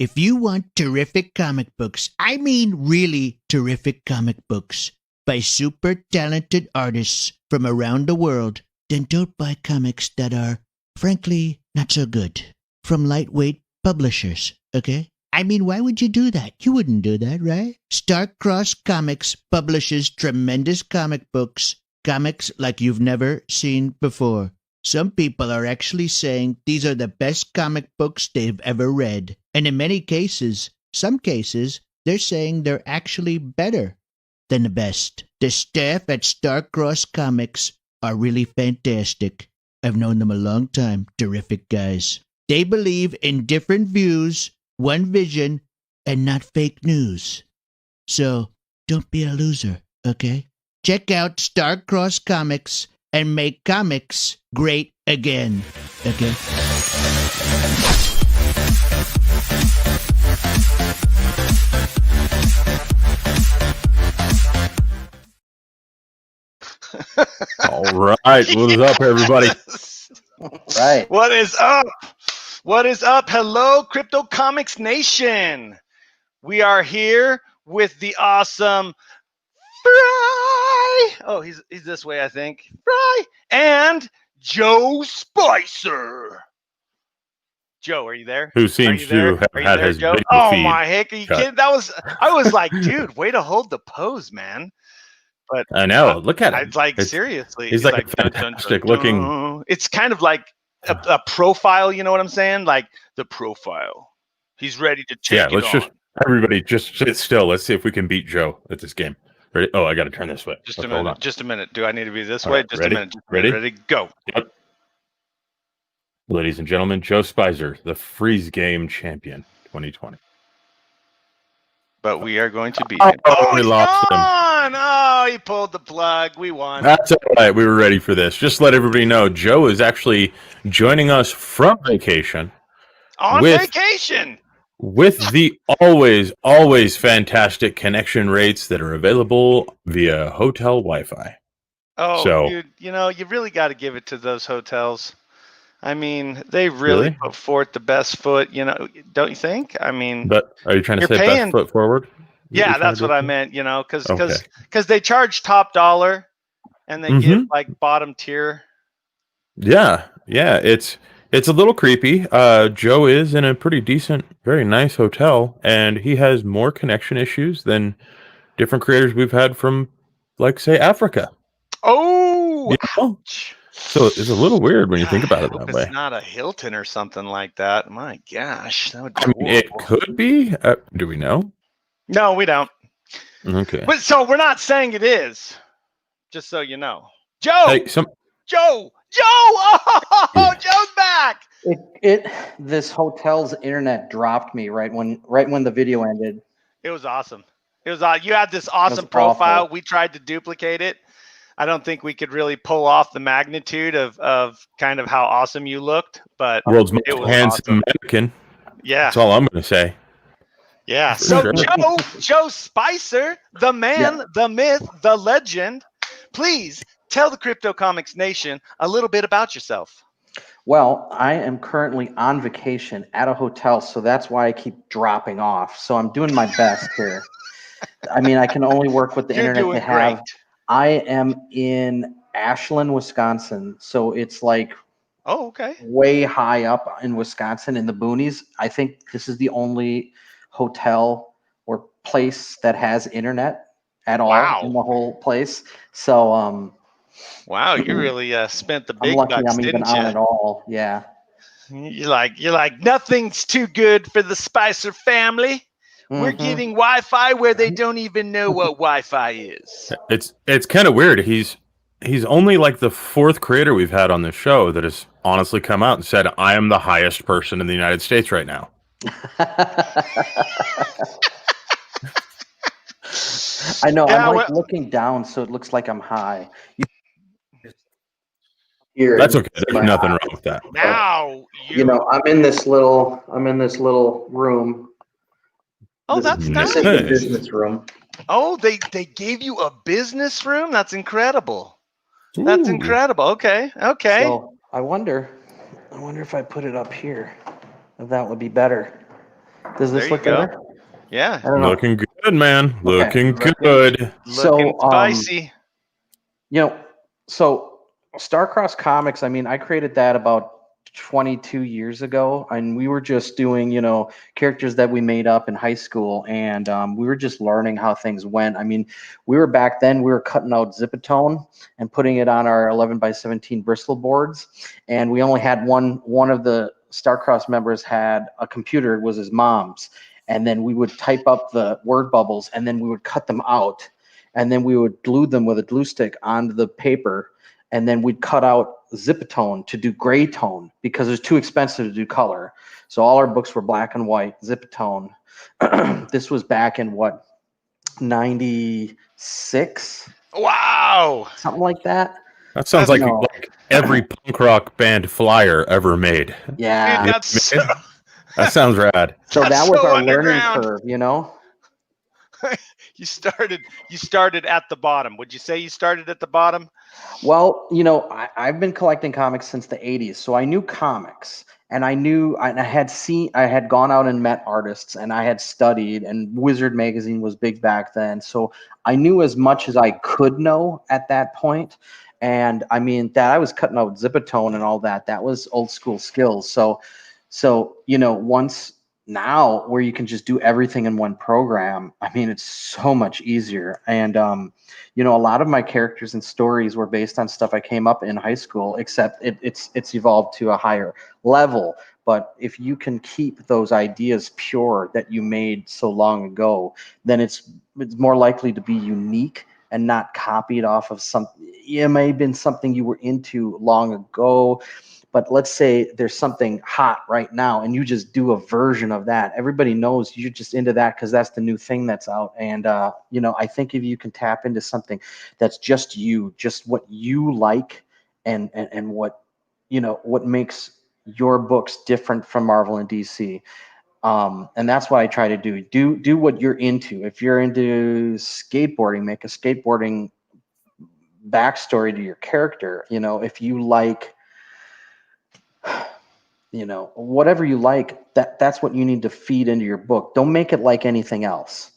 If you want terrific comic books, I mean really terrific comic books, by super talented artists from around the world, then don't buy comics that are, frankly, not so good. From lightweight publishers, okay? I mean, why would you do that? You wouldn't do that, right? Starcross Comics publishes tremendous comic books, comics like you've never seen before. Some people are actually saying these are the best comic books they've ever read. And in many cases, some cases, they're saying they're actually better than the best. The staff at Starcross Comics are really fantastic. I've known them a long time. Terrific guys. They believe in different views, one vision, and not fake news. So, don't be a loser, okay? Check out Starcross Comics and make comics great again, okay? All right. What is up, everybody? Right. What is up? What is up? Hello, Crypto Comics Nation. We are here with the awesome Fry. Oh, he's this way, I think. Fry and Joe Spicer. Joe, are you there? Who seems to have had his Joe? video Oh feed my heck, are you cut. kidding? I was like, dude, way to hold the pose, man. But I know. Look at him. It's like, seriously. He's like a fantastic looking. It's kind of like a profile, you know what I'm saying? Like the profile. He's ready to take it let's on. just everybody just sit still. Let's see if we can beat Joe at this game. Ready? Oh, I got to turn this way. Just Okay, a hold minute. on. Just a minute. Do I need to be this All way? right, Just ready? a minute. Ready? Ready? Go. Yep. Ladies and gentlemen, Joe Spicer, the Freeze Game Champion 2020. But we are going to beat Oh, him. we he's lost him. gone! Oh, he pulled the plug. We won. That's all right. We were ready for this. Just let everybody know, Joe is actually joining us from vacation On with- vacation. with the always fantastic connection rates that are available via hotel Wi-Fi. Oh, So- dude, you really got to give it to those hotels. I mean, they really put forth the best foot, don't you think? I mean, But are you trying to You're say paying- best foot forward? yeah, that's what I meant, because Okay. they charge top dollar and they Mhm. give like bottom tier. Yeah, it's a little creepy. Joe is in a pretty decent, very nice hotel, and he has more connection issues than different creators we've had from, like, say, Africa. Oh, You know? ouch. So it's a little weird when you think about it I hope that way. It's not a Hilton or something like that. My gosh, that would be I mean, it horrible. could be. Do we know? No, we don't. Okay. But so we're not saying it is. Just so you know, Joe, Hey, Joe. Oh, Joe's back. This hotel's internet dropped me right when the video ended. It was awesome. You had this awesome That's profile. awful. We tried to duplicate it. I don't think we could really pull off the magnitude of kind of how awesome you looked, but world's most it was handsome awesome. American. Yeah, That's all I'm going to say. yeah. For So sure. Joe Spicer, the man, the myth, the legend. Please tell the Crypto Comics Nation a little bit about yourself. Well, I am currently on vacation at a hotel, so that's why I keep dropping off. So I'm doing my best here. I mean, I can only work with the You're internet doing they have. great. I am in Ashland, Wisconsin, so it's like Oh, okay. way high up in Wisconsin in the boonies. I think this is the only hotel or place that has internet at all Wow. in the whole place. So Wow, you really spent the I'm big lucky bucks, I'm even didn't on you? it all. Yeah. You're like nothing's too good for the Spicer family. We're Mhm. getting Wi-Fi where they don't even know what Wi-Fi is. It's kind of weird. He's only like the fourth creator we've had on this show that has honestly come out and said, "I am the highest person in the United States right now." I know. Yeah, I'm like looking down, so it looks like I'm high. Here, That's okay. There's nothing wrong with that. Now You know, I'm in this little room. Oh, This- that's This nice. is the Nice. business room. Oh, they gave you a business room? That's incredible. That's Ooh. incredible. Okay. So I wonder if I put it up here, if that would be better. Does this There look you go. better? Yeah. I don't know. Looking good, man. Looking Okay. good. Looking So, spicy. you know, so Starcross Comics, I mean, I created that about 22 years ago, and we were just doing, characters that we made up in high school, and we were just learning how things went. I mean, we were cutting out Zipatone and putting it on our 11 by 17 Bristol boards, and we only had one of the Starcross members had a computer, it was his mom's, and then we would type up the word bubbles, and then we would cut them out, and then we would glue them with a glue stick onto the paper, and then we'd cut out Zipatone to do gray tone because it's too expensive to do color. So all our books were black and white, Zipatone. This was back in 96? Wow. Something like that. That sounds That's- like every punk rock band flyer ever made. Yeah. Dude, that's That sounds rad. So that's that was so our underground. learning curve, You started at the bottom. Would you say you started at the bottom? Well, I've been collecting comics since the 80s, so I knew comics, and I had gone out and met artists, and I had studied, and Wizard magazine was big back then, so I knew as much as I could know at that point. And I mean, that I was cutting out Zipatone and all that, that was old school skills. So once now where you can just do everything in one program, I mean, it's so much easier. And a lot of my characters and stories were based on stuff I came up in high school, except it's evolved to a higher level. But if you can keep those ideas pure that you made so long ago, then it's more likely to be unique and not copied off of something. It may have been something you were into long ago, but let's say there's something hot right now and you just do a version of that. Everybody knows you're just into that because that's the new thing that's out. And, I think if you can tap into something that's just you, just what you like, and what, what makes your books different from Marvel and DC. And that's what I try to do what you're into. If you're into skateboarding, make a skateboarding backstory to your character. If you like, whatever you like, that's what you need to feed into your book. Don't make it like anything else.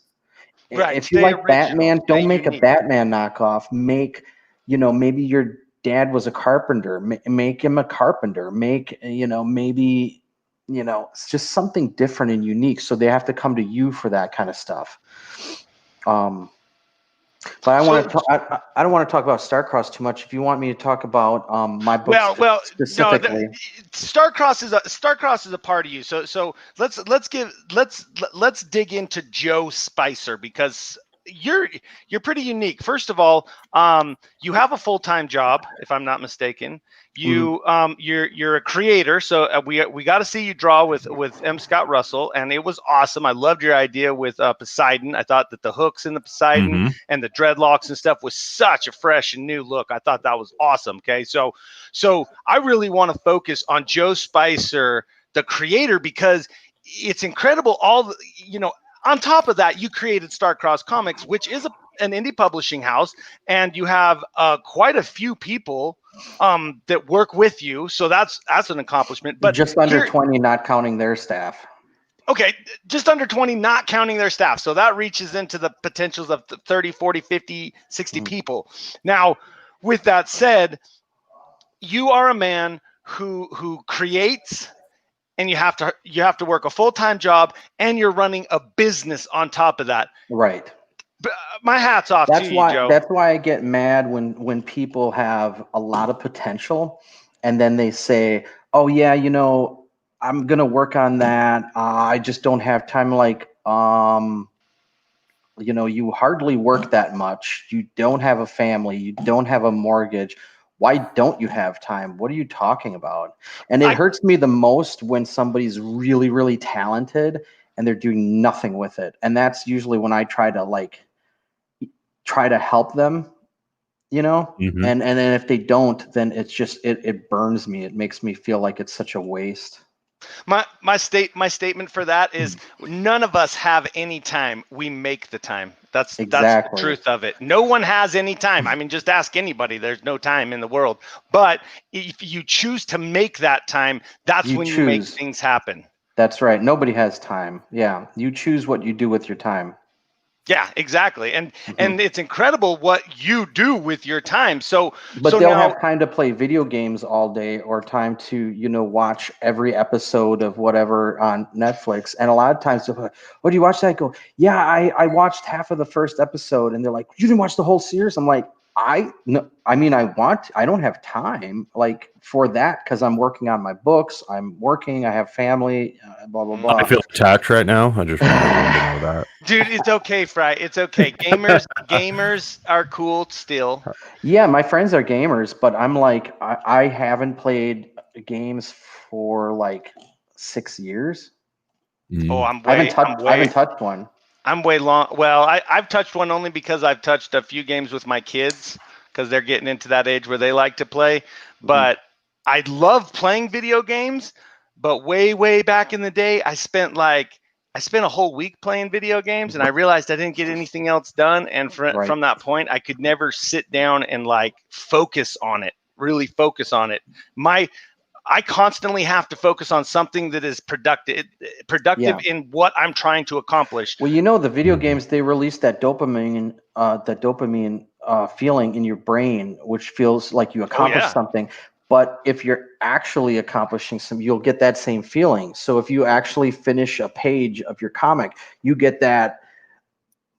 Right. If you Stay like original, Batman, don't stay make unique. a Batman knockoff. Make, maybe your dad was a carpenter. Make him a carpenter. Make, maybe, it's just something different and unique. So they have to come to you for that kind of stuff. But I don't want to talk about Starcross too much. If you want me to talk about my books specifically, no, Starcross is a part of you. So let's dig into Joe Spicer, because you're pretty unique. First of all, you have a full-time job, if I'm not mistaken. You're a creator, so we got to see you draw with M. Scott Russell, and it was awesome. I loved your idea with Poseidon. I thought that the hooks in the Poseidon and the dreadlocks and stuff was such a fresh and new look. I thought that was awesome. Okay, so I really want to focus on Joe Spicer, the creator, because it's incredible. On top of that, you created Starcross Comics, which is an indie publishing house, and you have quite a few people that work with you. So that's an accomplishment. But just under 20, not counting their staff. Okay, just under 20, not counting their staff. So that reaches into the potentials of 30, 40, 50, 60 people. Now, with that said, you are a man who creates, and you have to work a full-time job, and you're running a business on top of that. Right. My hat's off to you, Joe. That's why I get mad when people have a lot of potential and then they say, oh yeah, I'm going to work on that. I just don't have time. Like, you hardly work that much. You don't have a family. You don't have a mortgage. Why don't you have time? What are you talking about? And it hurts me the most when somebody's really, really talented and they're doing nothing with it. And that's usually when I try to help them, and then if they don't, then it's just, it burns me. It makes me feel like it's such a waste. My statement for that is none of us have any time. We make the time. That's the truth of it. No one has any time. I mean, just ask anybody. There's no time in the world. But if you choose to make that time, that's when you make things happen. That's right. Nobody has time. Yeah, you choose what you do with your time. Yeah, exactly. And Mhm. and it's incredible what you do with your time. So But so they'll now have time to play video games all day or time to, watch every episode of whatever on Netflix. And a lot of times they'll be like, "Oh, do you watch that?" I go, "Yeah, I watched half of the first episode." And they're like, "You didn't watch the whole series?" I'm like, no, I mean, I don't have time like for that because I'm working on my books. I'm working. I have family, blah, blah, Mm. I blah. feel attacked right now. I just wanted everyone to know that. dude, it's okay, Fry. It's okay. Gamers are cool still. Yeah, my friends are gamers, but I'm like, I haven't played games for like 6 years. Oh, Mm. I haven't touched one. I'm way long. Well, I've touched one only because I've touched a few games with my kids because they're getting into that age where they like to play. But I love playing video games. But way back in the day, I spent a whole week playing video games, and I realized I didn't get anything else done. And Right. from that point, I could never sit down and like focus on it, really focus on it. I constantly have to focus on something that is productive Yeah. in what I'm trying to accomplish. Well, the video Mhm. games, they release that dopamine feeling in your brain, which feels like you Oh accomplished yeah. something. But if you're actually accomplishing some, you'll get that same feeling. So if you actually finish a page of your comic, you get that,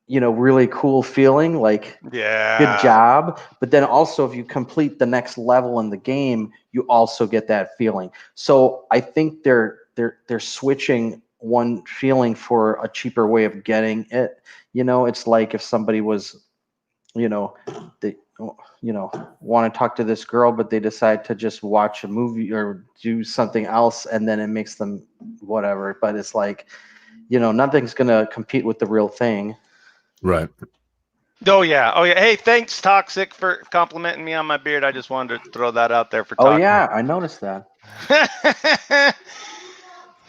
really cool feeling, like good Yeah. job. But then also, if you complete the next level in the game, you also get that feeling. So I think they're switching one feeling for a cheaper way of getting it. It's like if somebody was, they, want to talk to this girl, but they decide to just watch a movie or do something else, and then it makes them whatever. But it's like, nothing's gonna compete with the real thing. Right. Oh yeah. Oh yeah. Hey, thanks, Toxic, for complimenting me on my beard. I just wanted to throw that out there for Oh Toxic. yeah, I noticed that.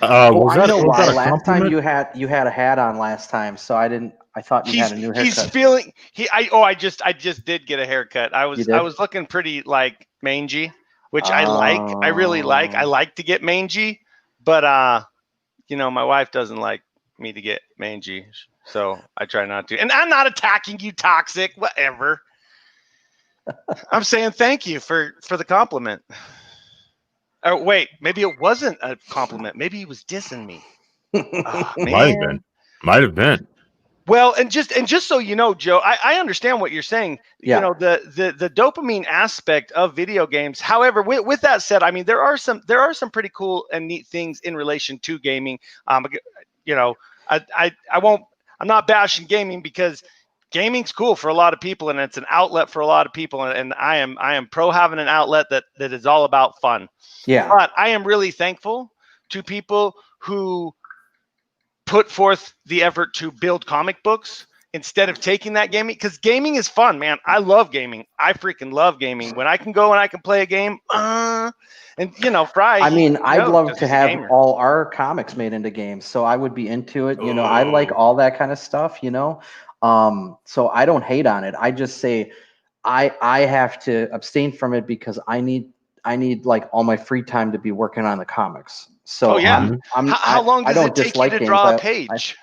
Oh, Was I know was why. that a Last time compliment? you had a hat on last time, so I thought you had a new he's haircut. feeling I just did get a haircut. I You I did? was looking pretty like mangy, which I like. I really like. I Oh. like to get mangy, but my wife doesn't like me to get mangy, so I try not to. And I'm not attacking you, Toxic. Whatever. I'm saying thank you for the compliment. Oh wait, maybe it wasn't a compliment. Maybe he was dissing me. Oh, Might have been. man. Might have been. Well, and just so you know, Joe, I understand what you're saying. Yeah. The dopamine aspect of video games. However, with that said, I mean there are some pretty cool and neat things in relation to gaming. You know, I won't. I'm not bashing gaming because gaming's cool for a lot of people and it's an outlet for a lot of people. And I am pro having an outlet that is all about fun. Yeah. But I am really thankful to people who put forth the effort to build comic books instead of taking that gaming, because gaming is fun, man. I love gaming. I freaking love gaming. When I can go and I can play a game, and Fry. I mean, I'd love 'cause to he's a have gamer. all our comics made into games, so I would be into it. I like Ooh. all that kind of stuff. So I don't hate on it. I just say I have to abstain from it because I need like all my free time to be working on the comics. So Oh yeah. How long I does don't it take you dislike to games. draw a page?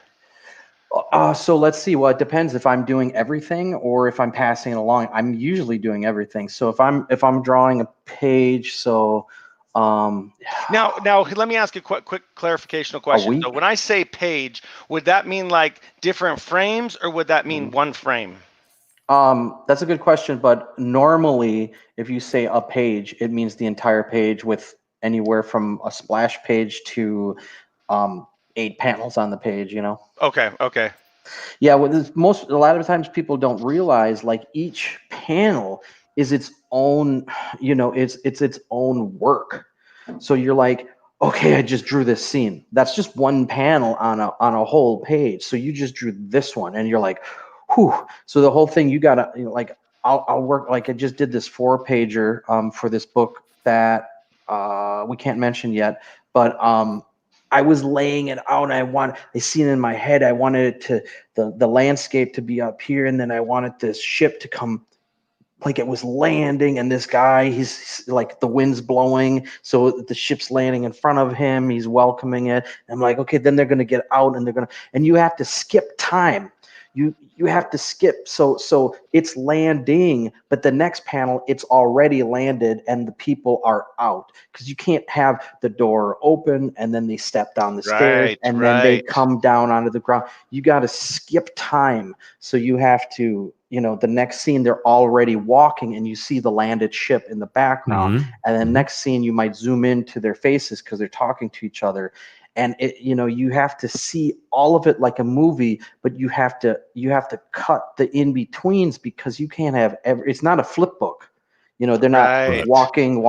So let's see. Well, it depends if I'm doing everything or if I'm passing it along. I'm usually doing everything. So if I'm drawing a page, so Now let me ask you a quick clarificational question. week? So when I say page, would that mean like different frames or would that mean one frame? That's a good question, but normally if you say a page, it means the entire page with anywhere from a splash page to 8 panels on the page. Okay. Yeah, well, a lot of times people don't realize like each panel is its own, it's its own work. So you're like, okay, I just drew this scene. That's just one panel on a whole page. So you just drew this one, and you're like, whew. So the whole thing you gotta like, I'll work like I just did this 4-pager for this book that we can't mention yet, but I was laying it out. And I seen it in my head. I wanted it to the landscape to be up here, and then I wanted this ship to come like it was landing, and this guy, he's like, the wind's blowing, so the ship's landing in front of him, he's welcoming it. I'm like, okay, then they're going to get out, and you have to skip time. You have to skip, so it's landing, but the next panel it's already landed and the people are out, because you can't have the door open and then they step down the stairs and then they come down onto the ground. You got to skip time, so you have to, the next scene they're already walking and you see the landed ship in the background, and then next scene you might zoom into their faces because they're talking to each other. And you have to see all of it like a movie, but you have to cut the in betweens, because you can't have it's not a flip book. They're not walking.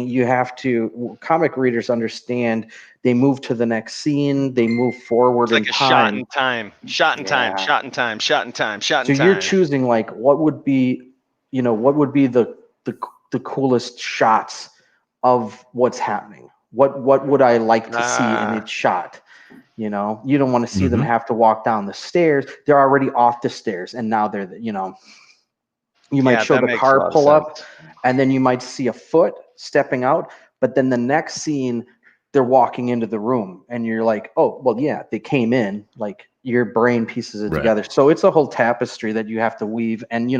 You have to. Comic readers understand. They move to the next scene. They move forward in time. Shot in time. So you're choosing like what would be the coolest shots of what's happening. What would I like to see in each shot? You don't want to see them have to walk down the stairs. They're already off the stairs, and now they're you might show the car pull up, and then you might see a foot stepping out, but then the next scene they're walking into the room, and you're like, oh, well, yeah, they came in. Like, your brain pieces it together. So it's a whole tapestry that you have to weave. And,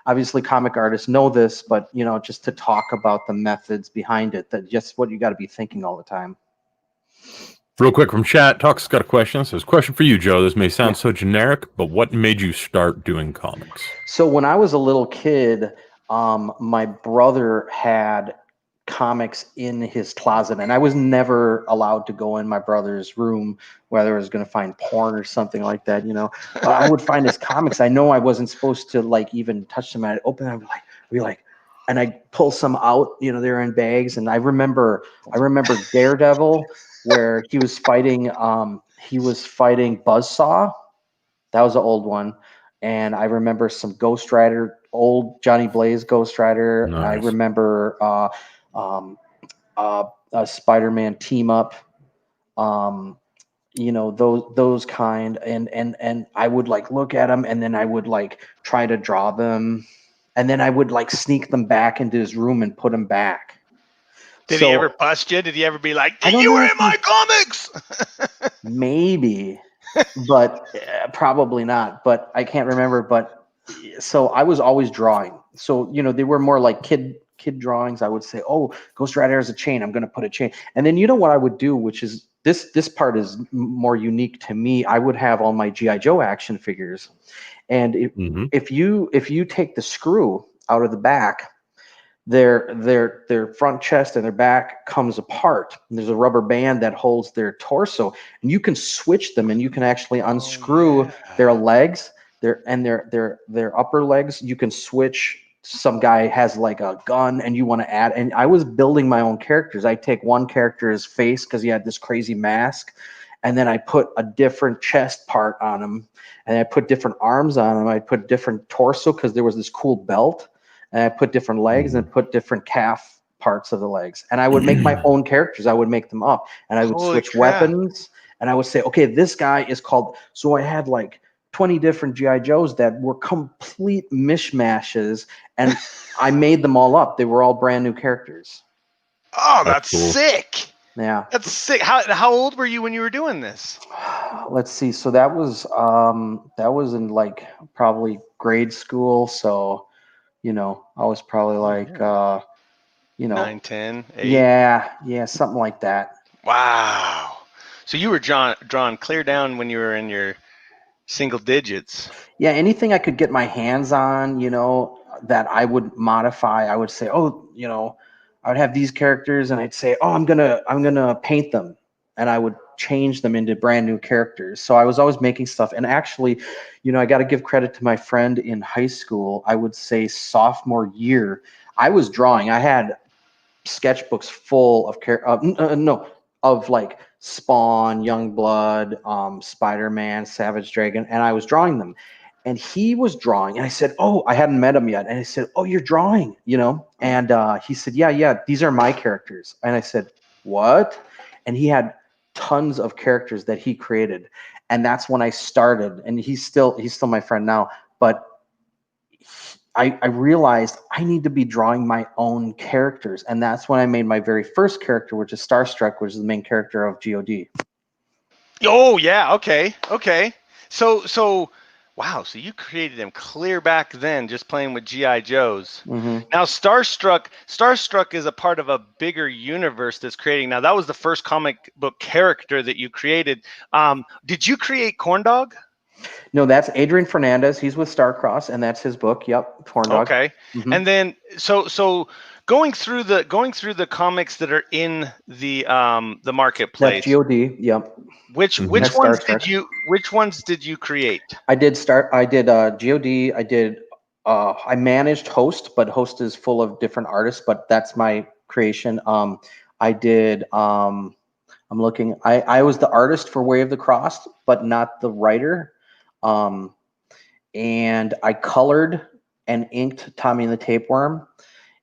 obviously comic artists know this, but, just to talk about the methods behind it, that just what you got to be thinking all the time. Real quick from chat, Talk's got a question. It says, question for you, Joe. This may sound so generic, but what made you start doing comics? So when I was a little kid, my brother had comics in his closet, and I was never allowed to go in my brother's room, whether I was going to find porn or something like that. I would find his comics. I know I wasn't supposed to like even touch them. I'd open them, I'd be like, and I'd pull some out. They're in bags, and I remember Daredevil, where he was fighting Buzzsaw. That was an old one. And I remember some Ghost Rider, old Johnny Blaze Ghost Rider. Nice. I remember a Spider-Man team up, those kind, and I would like look at them, and then I would like try to draw them, and then I would like sneak them back into his room and put them back. Did he ever bust you? Did he ever be like, you were in my comics? Maybe, but probably not. But I can't remember. But so I was always drawing. So they were more like kid drawings. I would say, oh, Ghost Rider has a chain, I'm going to put a chain. And then what I would do, which is this part is more unique to me, I would have all my G.I. Joe action figures, and if you take the screw out of the back, their front chest and their back comes apart, and there's a rubber band that holds their torso, and you can switch them, and you can actually unscrew their legs, their upper legs. You can switch. Some guy has like a gun and you want to add, and I was building my own characters. I take one character's face because he had this crazy mask, and then I put a different chest part on him, and I put different arms on him. I put different torso because there was this cool belt, and I put different legs and put different calf parts of the legs. And I would make my own characters. I would make them up, and I would switch weapons, and I would say, okay, this guy is called. So I had like 20 different G.I. Joes that were complete mishmashes, and I made them all up. They were all brand new characters. Oh, that's cool. Sick. Yeah. That's sick. How old were you when you were doing this? Let's see. So that was in like probably grade school. So, I was probably like, 9, 10, 8. Yeah, something like that. Wow. So you were drawn clear down when you were in your single digits. Yeah, anything I could get my hands on, that I would modify. I would say, oh, I would have these characters, and I'd say, oh, I'm gonna paint them, and I would change them into brand new characters. So I was always making stuff. And actually, I got to give credit to my friend in high school. I would say sophomore year, I was drawing. I had sketchbooks full of like Spawn, Youngblood, Spider-Man, Savage Dragon, and I was drawing them. And he was drawing, and I said, oh, I hadn't met him yet. And I said, oh, you're drawing, And he said, yeah, these are my characters. And I said, what? And he had tons of characters that he created. And that's when I started. And he's still my friend now. But I realized I need to be drawing my own characters, and that's when I made my very first character, which is Starstruck, which is the main character of God. Oh yeah, okay. So wow, so you created him clear back then just playing with GI Joes. Mm-hmm. Now Starstruck is a part of a bigger universe that's creating. Now that was the first comic book character that you created. Did you create Corndog? No, that's Adrian Fernandez. He's with Starcross, and that's his book. Yep, Corn Dog. Okay. Mm-hmm. And then so going through the comics that are in the marketplace. That's God. Yep. Which That's ones Starstruck. which ones did you create? I did God. I did. I managed Host, but Host is full of different artists. But that's my creation. I did. I'm looking. I was the artist for Way of the Cross, but not the writer. And I colored and inked Tommy and the Tapeworm.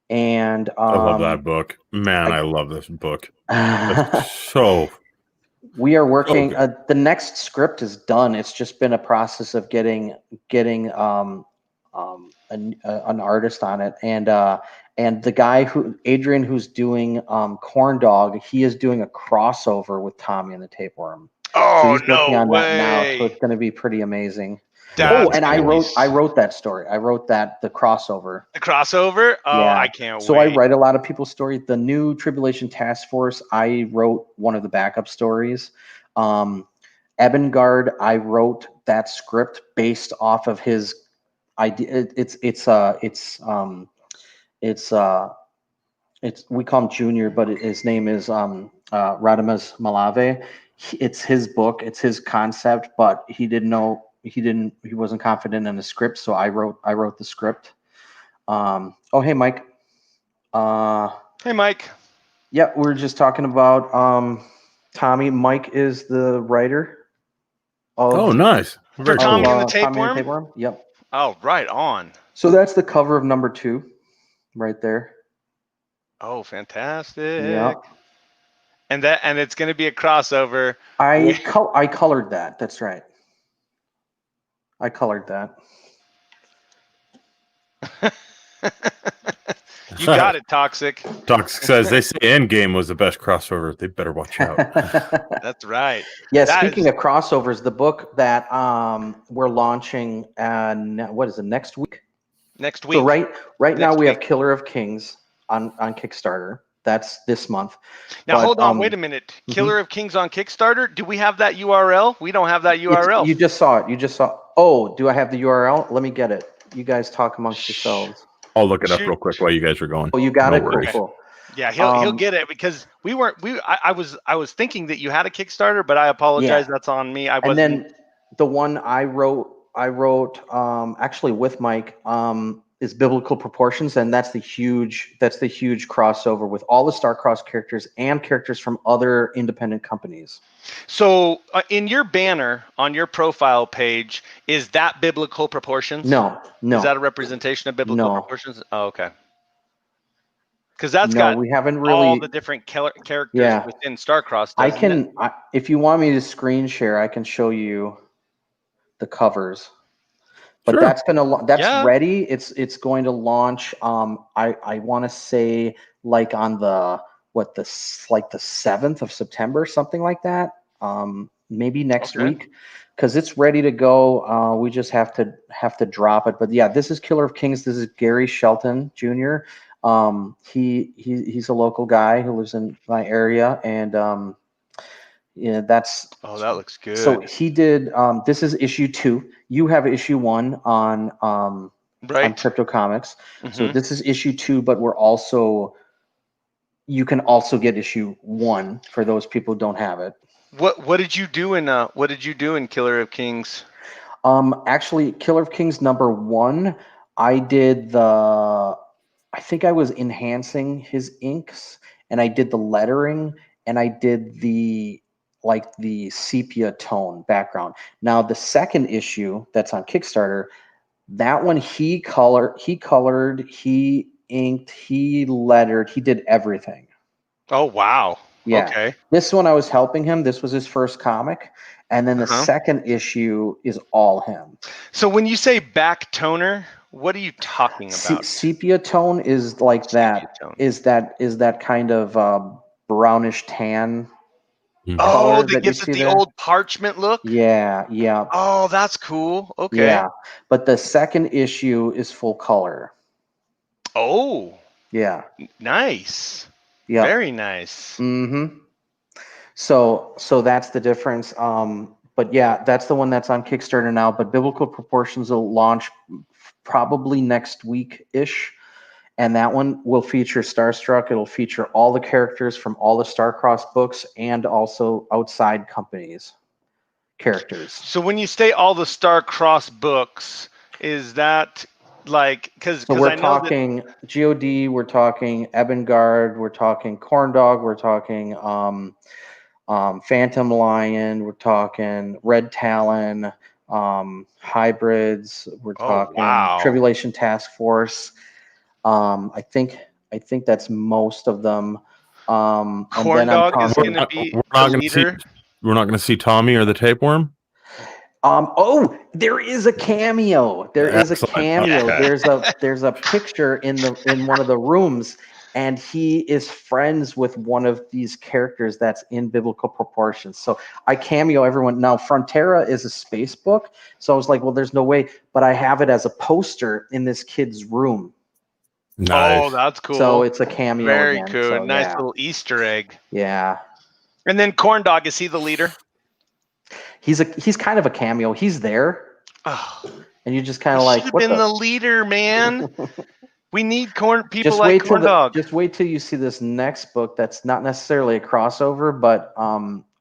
And I love that book, man. I love this book. So we are working. The next script is done. It's just been a process of getting an artist on it, and the guy Adrian, who's doing Corn Dog, he is doing a crossover with Tommy and the Tapeworm. Oh, so he's working on way. that now, so it's going to be pretty amazing. That's and I wrote that story. I wrote the crossover. The crossover? Oh, yeah. I can't so wait. I write a lot of people's stories. The new Tribulation Task Force, I wrote one of the backup stories. Ebengard, I wrote that script based off of his idea. We call him Junior, but his name is Radames Malave. It's his book. It's his concept, but he wasn't confident in the script, so I wrote the script. Hey Mike. Hey Mike. Yeah, we were just talking about Tommy. Mike is the writer. Nice. For Tommy and the Tapeworm? Yep. Oh, right on. So that's the cover of number 2, right there. Oh, fantastic. Yeah. And it's going to be a crossover. I colored that. That's right. I colored that. You got it, Toxic. Toxic says they say Endgame was the best crossover. They better watch out. That's right. Yeah. Speaking of crossovers, the book that we're launching, what is it, next week? Next week. So right now we have Killer of Kings on Kickstarter. That's this month. Now hold on, wait a minute. Killer of Kings on Kickstarter. Do we have that URL? We don't have that URL. You just saw it. Oh, do I have the URL? Let me get it. You guys talk amongst yourselves. I'll look it up real quick while you guys are going. Oh, you got it. Cool. Yeah, he'll get it because I was thinking that you had a Kickstarter, but I apologize. Yeah. That's on me. And then the one I wrote actually with Mike is Biblical Proportions, and that's the huge crossover with all the Starcross characters and characters from other independent companies. So in your banner on your profile page, is that Biblical Proportions? No. Is that a representation of Biblical Proportions? Oh, okay. Because that's we haven't really all the different characters within Starcross. If you want me to screen share, I can show you the covers. But that's ready. It's going to launch. I want to say like on the 7th of September, something like that. Maybe next week, because it's ready to go. We just have to drop it. But yeah, this is Killer of Kings. This is Gary Shelton Jr. He's a local guy who lives in my area, and that looks good. So he did. This is issue 2. You have issue 1 on Crypto Comics. Mm-hmm. So this is issue 2, but you can also get issue 1 for those people who don't have it. What did you do in Killer of Kings? Actually, Killer of Kings number 1, I think I was enhancing his inks, and I did the lettering, and I did the sepia tone background. Now the second issue that's on Kickstarter, that one he colored, he inked, he lettered, he did everything. Oh wow. Yeah. Okay. This one I was helping him. This was his first comic. And then the Uh-huh. second issue is all him. So when you say back toner, what are you talking about? Sepia tone is like that. Tone. Is that kind of brownish tan Mhm. Oh, color that that you gives it see the there? old parchment look. Yeah, yeah, Oh, that's cool. Okay. yeah. But the second issue is full color. Oh, Yeah, nice. yeah. Very nice. Mm-hmm. So that's the difference. But yeah, that's the one that's on Kickstarter now. But Biblical Proportions will launch probably next week-ish. And that one will feature Starstruck. It'll feature all the characters from all the Starcross books and also outside companies characters. So when you say all the Star-Cross books, is that like because So we're I know talking GOD, we're talking Ebengard, we're talking Corndog, we're talking Phantom Lion, we're talking Red Talon, Hybrids, we're talking wow. Tribulation Task Force. I think that's most of them. And then I'm Corndog is talking. going to be We're not the going to see. leader. We're not going to see Tommy or the tapeworm. Oh, there is a cameo. There is a Excellent. cameo. Okay. There's a picture in one of the rooms, and he is friends with one of these characters that's in Biblical Proportions. So I cameo everyone. Now Frontera is a space book, so I was like, well, there's no way, but I have it as a poster in this kid's room. Nice. Oh, that's cool. So it's a cameo. Very again. cool. So, Nice yeah. little Easter egg. Yeah. And then Corndog, is he the leader? He's kind of a cameo. He's there, Oh, and you just kind of he like, should have what been the? the leader, man. We need people Just like wait till Corndog. just wait till you see this next book. That's not necessarily a crossover, but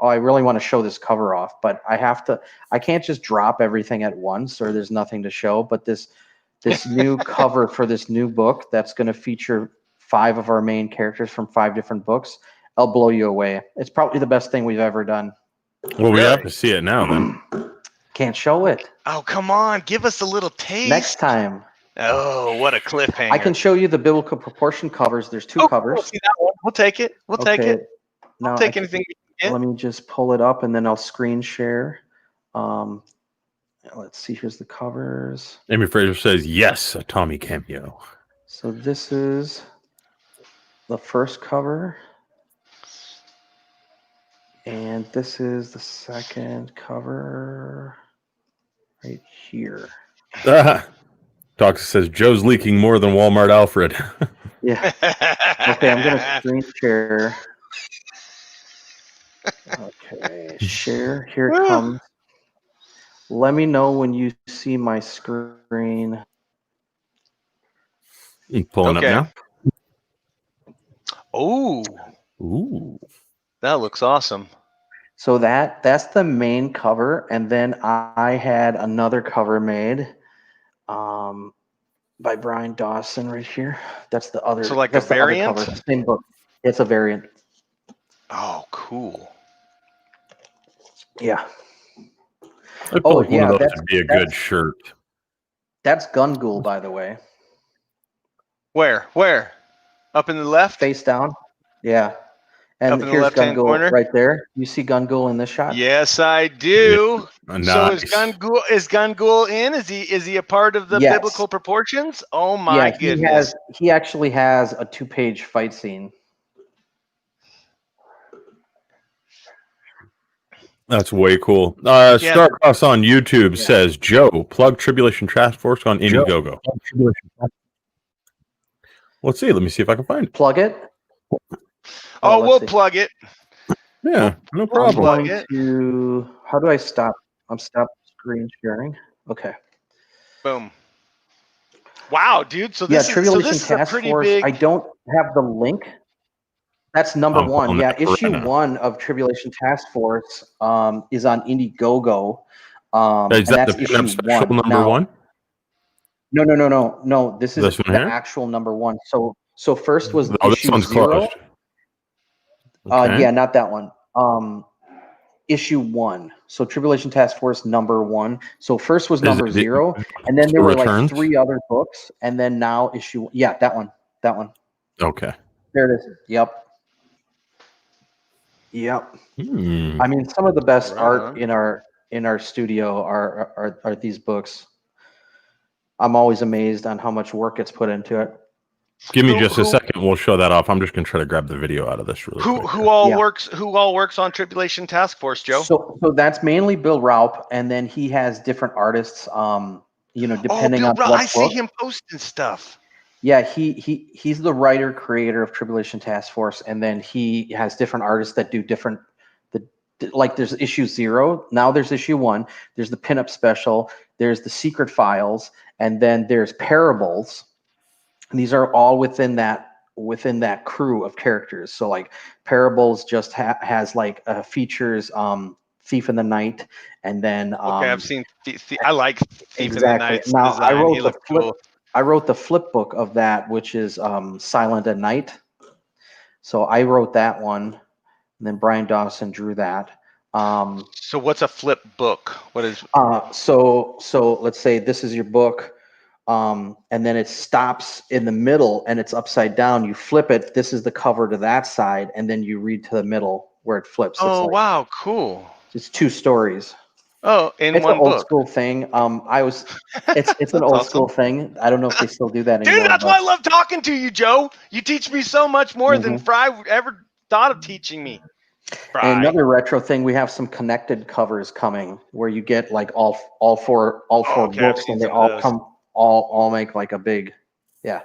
I really want to show this cover off. But I can't just drop everything at once, or there's nothing to show. But this new cover for this new book that's going to feature 5 of our main characters from 5 different books. I'll blow you away. It's probably the best thing we've ever done. Well, we Really? have to see it now then. Can't show it. Oh, come on. Give us a little taste. Next time. Oh, what a cliffhanger. I can show you the Biblical Proportion covers. There's 2 covers. We'll see that one. We'll take it. We'll take it. Now, We'll take anything we can let get. me just pull it up and then I'll screen share. Let's see. Here's the covers. Amy Fraser says yes, a Tommy cameo. So this is the first cover. And this is the second cover right here. Toxic says Joe's leaking more than Walmart Alfred. Yeah. Okay, I'm going to screen share. Okay, share. Here it comes. Let me know when you see my screen. Pulling up now. Oh, Ooh. that looks awesome. So that's the main cover, and then I had another cover made by Brian Dawson right here. That's the other. So like that's a the other variant? cover. Same book. It's a variant. Oh, cool. Yeah. I feel Oh, like yeah, one of those that's- would be a good shirt. That's Gungul, by the way. Where? Up in the left? Face down. Yeah. And Up in the here's left-hand Gungul corner? right there. You see Gungul in this shot? Yes, I do. Nice. So is Gungul in? Is he a part of the Yes. Biblical Proportions? Oh my Yeah, goodness. he actually has a 2-page fight scene. That's way cool. Starcross on YouTube says, Joe, plug Tribulation Task Force on Indiegogo. Let's see. Let me see if I can find it. Plug it. Oh, let's we'll see. plug it. Yeah, no I'm problem. plug going it. to. How do I stop? I'm stop screen sharing. Okay. Boom. Wow, dude. So Yeah, this is Tribulation a Task pretty Force. big. I don't have the link. That's number I'm 1. pulling Yeah, that up issue right now. 1 of Tribulation Task Force is on Indiegogo. Is And that that's the pinup issue special 1. number Now, 1? No. This is This one the here? actual number 1. So first was Oh, this issue one's 0. closed. Okay. Yeah, not that one. Issue 1. So Tribulation Task Force number 1. So first was number it the- 0, and then there were Returns? like 3 other books, and then now issue. Yeah, that one. Okay. There it is. Yep. Yep. Hmm. I mean, some of the best Right art on. in our studio are these books. I'm always amazed on how much work gets put into it. Give me Who- just a who- second. We'll show that off. I'm just going to try to grab the video out of this really quick. Who all Yeah. works on Tribulation Task Force, Joe? So that's mainly Bill Raup, and then he has different artists. Depending Bill on Rudd, what I see book. him posting stuff. Yeah, he's the writer creator of Tribulation Task Force, and then he has different artists that do different. Like there's issue 0, now there's issue 1. There's the pinup special. There's the Secret Files, and then there's Parables. And these are all within that crew of characters. So like Parables just has like features Thief in the Night, and then Okay, I've seen. I like Thief in the exactly. Night's Now design. I wrote He the looked flip. cool. I wrote the flip book of that, which is Silent at Night. So I wrote that one, and then Brian Dawson drew that. So what's a flip book? What is? So let's say this is your book, and then it stops in the middle and it's upside down. You flip it. This is the cover to that side, and then you read to the middle where it flips. Oh wow, cool. It's 2 stories. Oh, in It's one an old book. school thing. It's an old awesome. school thing. I don't know if they still do that anymore. Dude, that's why I love talking to you, Joe. You teach me so much more than Fry ever thought of teaching me. Fry. And another retro thing, we have some connected covers coming where you get like all four okay, I've books, seen and they some of all those. come all make like a big, yeah.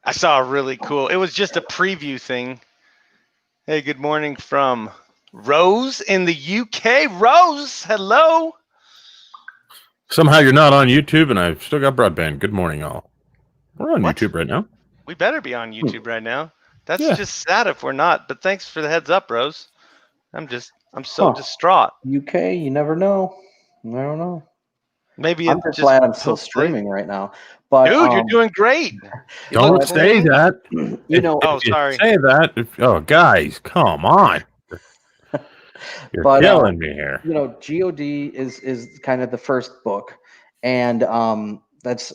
I saw a really cool. It was just a preview thing. Hey, good morning from Rose in the UK. Rose, hello. Somehow you're not on YouTube, and I've still got broadband. Good morning, all. We're on What? YouTube right now. We better be on YouTube right now. That's Yeah. just sad if we're not. But thanks for the heads up, Rose. I'm so distraught. UK, you never know. I don't know. Maybe I'm it's just glad I'm still hopefully. streaming right now. But Dude, you're doing great. You Don't look say clean. that. you know, Oh, If you sorry. say that. Oh, guys, come on. You're But, killing me here. God is kind of the first book, and that's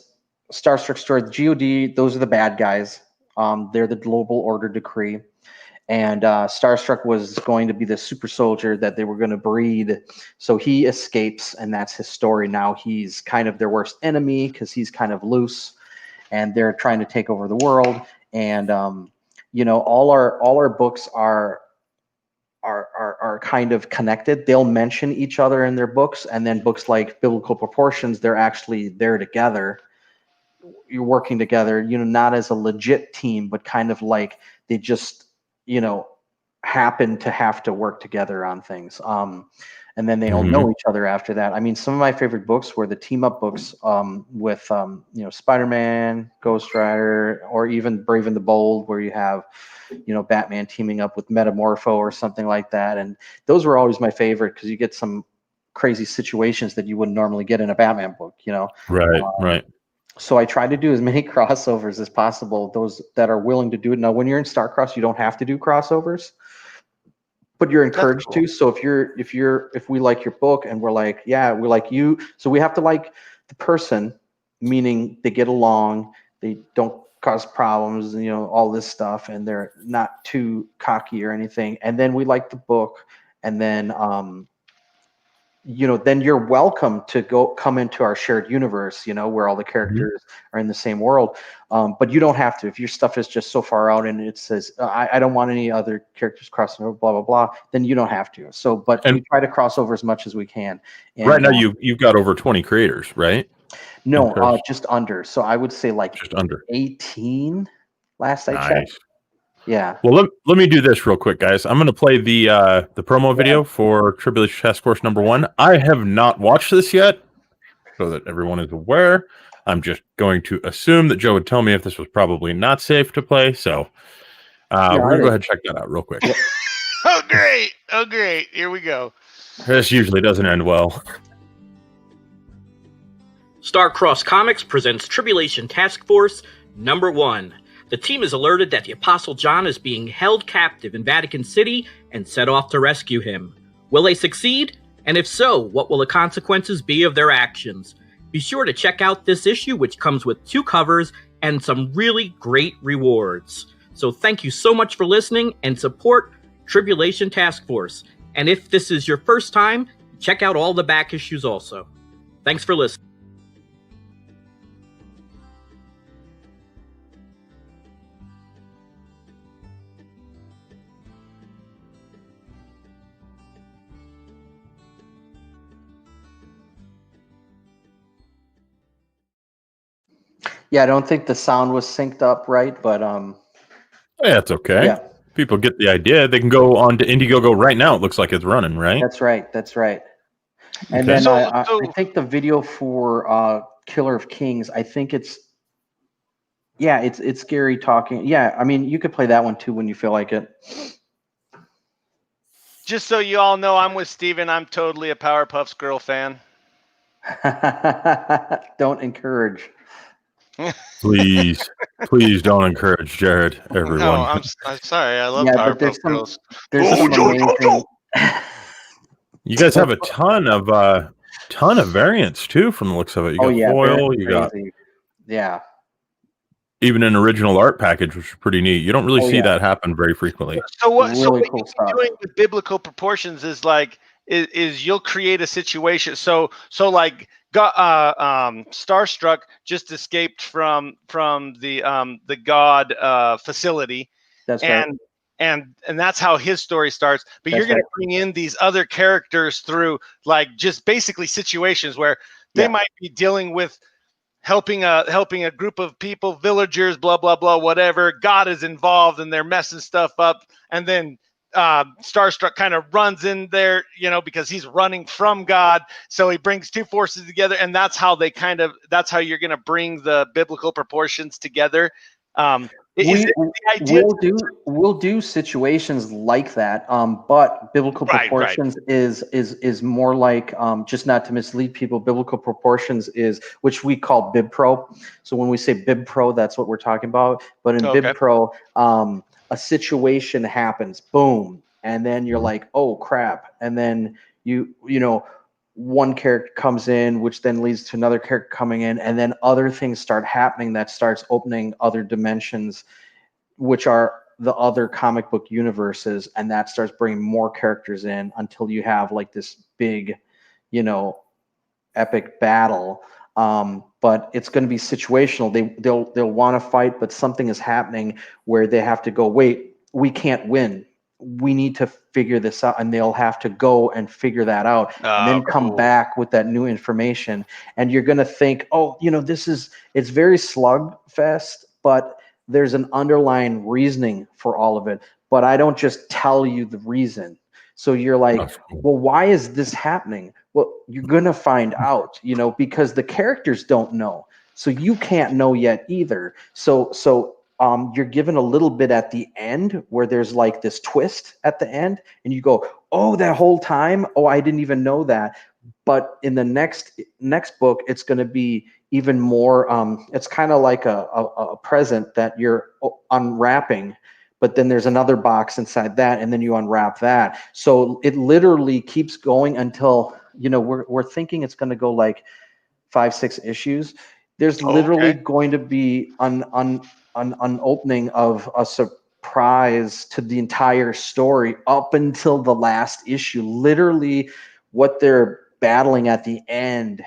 Starstruck Story. God, those are the bad guys. They're the global order decree, and Starstruck was going to be the super soldier that they were going to breed. So he escapes, and that's his story. Now he's kind of their worst enemy because he's kind of loose, and they're trying to take over the world. And all our books are kind of connected. They'll mention each other in their books, and then books like Biblical Proportions, they're actually there together. You're working together, not as a legit team, but kind of like they just, happen to have to work together on things. And then they all know each other after that. I mean, some of my favorite books were the team up books with, Spider-Man, Ghost Rider, or even Brave and the Bold, where you have, Batman teaming up with Metamorpho or something like that. And those were always my favorite because you get some crazy situations that you wouldn't normally get in a Batman book, Right. So I try to do as many crossovers as possible, those that are willing to do it. Now, when you're in Starcross, you don't have to do crossovers, but you're encouraged to. So if we like your book and we're like, yeah, we like you. So we have to like the person, meaning they get along, they don't cause problems, all this stuff, and they're not too cocky or anything. And then we like the book, and then then you're welcome to come into our shared universe, where all the characters are in the same world. But you don't have to. If your stuff is just so far out and it says, I don't want any other characters crossing over, blah, blah, blah, then you don't have to. So, but we try to cross over as much as we can. And, right now, you've got over 20 creators, right? No, just under. So I would say like Just under 18 last I checked. Yeah. Well, let me do this real quick, guys. I'm going to play the promo video for Tribulation Task Force #1. I have not watched this yet, so that everyone is aware. I'm just going to assume that Joe would tell me if this was probably not safe to play. So we're going to go ahead and check that out real quick. Oh, great. Here we go. This usually doesn't end well. Starcross Comics presents Tribulation Task Force #1. The team is alerted that the Apostle John is being held captive in Vatican City and set off to rescue him. Will they succeed? And if so, what will the consequences be of their actions? Be sure to check out this issue, which comes with 2 covers and some really great rewards. So thank you so much for listening and support Tribulation Task Force. And if this is your first time, check out all the back issues also. Thanks for listening. Yeah, I don't think the sound was synced up right, but Yeah, it's okay. yeah, People get the idea. They can go on to Indiegogo right now. It looks like it's running, right? that's right. That's right. And Okay. then So- I think the video for Killer of Kings, I think it's Gary talking. Yeah, I mean you could play that one too when you feel like it. Just so you all know, I'm with Steven. I'm totally a Powerpuff Girl fan. Don't encourage. Please, please don't encourage Jared, everyone. No, I'm sorry. I love Yeah, but there's Powerpuff some- Girls. There's Oh, some Joe, amazing. You guys have a ton of variants too, from the looks of it. You got foil, very you got crazy. Yeah. even an original art package, which is pretty neat. You don't really Oh, see yeah. that happen very frequently. So what? Really what cool you're stuff. doing with biblical proportions is like is you'll create a situation. So like Starstruck just escaped from the God facility, That's right. and that's how his story starts. But That's you're going right. to bring in these other characters through like just basically situations where they Yeah. might be dealing with helping a group of people, villagers, blah blah blah, whatever. God is involved and they're messing stuff up, and then Starstruck kind of runs in there, because he's running from God. So he brings two forces together, and that's how you're going to bring the biblical proportions together. The idea? We'll do situations like that, but biblical Right. proportions is more like, just not to mislead people, biblical proportions is, which we call BibPro. So when we say BibPro, that's what we're talking about. But in Okay. BibPro, a situation happens, boom, and then you're like, oh crap, and then one character comes in, which then leads to another character coming in, and then other things start happening that starts opening other dimensions, which are the other comic book universes, and that starts bringing more characters in until you have like this big, epic battle. But it's going to be situational. They'll want to fight, but something is happening where they have to go, wait, we can't win. We need to figure this out, and they'll have to go and figure that out, and then come Cool. back with that new information. And you're going to think, oh, it's very slugfest, but there's an underlying reasoning for all of it. But I don't just tell you the reason. So you're like, That's cool. well, why is this happening? Well, you're going to find out, because the characters don't know. So you can't know yet either. So you're given a little bit at the end where there's like this twist at the end, and you go, oh, that whole time, oh, I didn't even know that. But in the next book, it's going to be even more. It's kind of like a present that you're unwrapping, but then there's another box inside that, and then you unwrap that. So it literally keeps going until we're thinking it's going to go like 5-6 issues. There's literally going to be an opening of a surprise to the entire story up until the last issue. Literally, what they're battling at the end,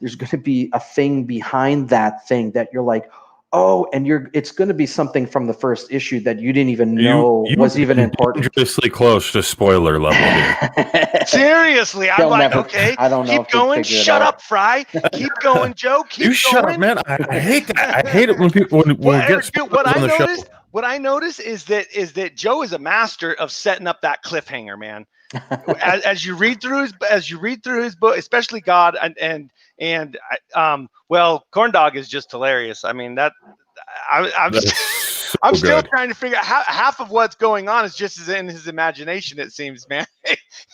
there's going to be a thing behind that thing that you're like, oh, and it's going to be something from the first issue that you didn't even know was even important. Dangerously close to spoiler level here. Seriously, I'm They'll like, never- okay, I don't know keep if they'll going. figure it Shut out. up, Fry. Keep going, Joe. Keep You going. shut up, man. I hate that. I hate it when people when we Well, get Eric, spoilers what on the show. what I noticed is that Joe is a master of setting up that cliffhanger, man. as you read through his book, especially God and Corndog is just hilarious. I mean I'm That is so I'm still good. trying to figure out how half of what's going on is just in his imagination. It seems, man.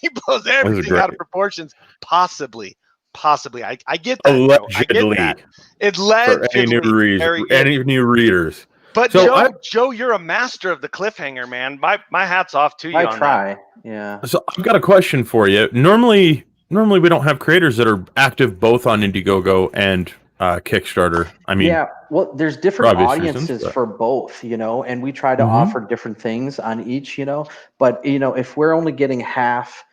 He blows everything out of great. proportions. Possibly. I get that. Joe. I get Allegedly, that. It for any new allegedly. Very good. any new readers. But So Joe, you're a master of the cliffhanger, man. My hat's off to you. I on try. Yeah. So I've got a question for you. Normally we don't have creators that are active both on Indiegogo and Kickstarter. I mean, yeah, well, there's different obvious audiences reasons, but- for both, and we try to Mhm. offer different things on each, but if we're only getting half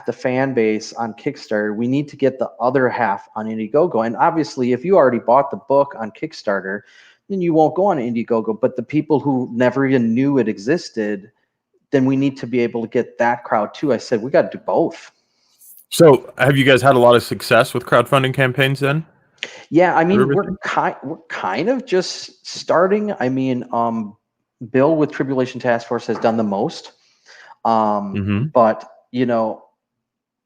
the fan base on Kickstarter, we need to get the other half on Indiegogo. And obviously, if you already bought the book on Kickstarter, then you won't go on Indiegogo. But the people who never even knew it existed, then we need to be able to get that crowd too. I said we got to do both. So, have you guys had a lot of success with crowdfunding campaigns then? Yeah, I mean, Everything? we're kind of just starting. I mean, Bill with Tribulation Task Force has done the most, Mhm. but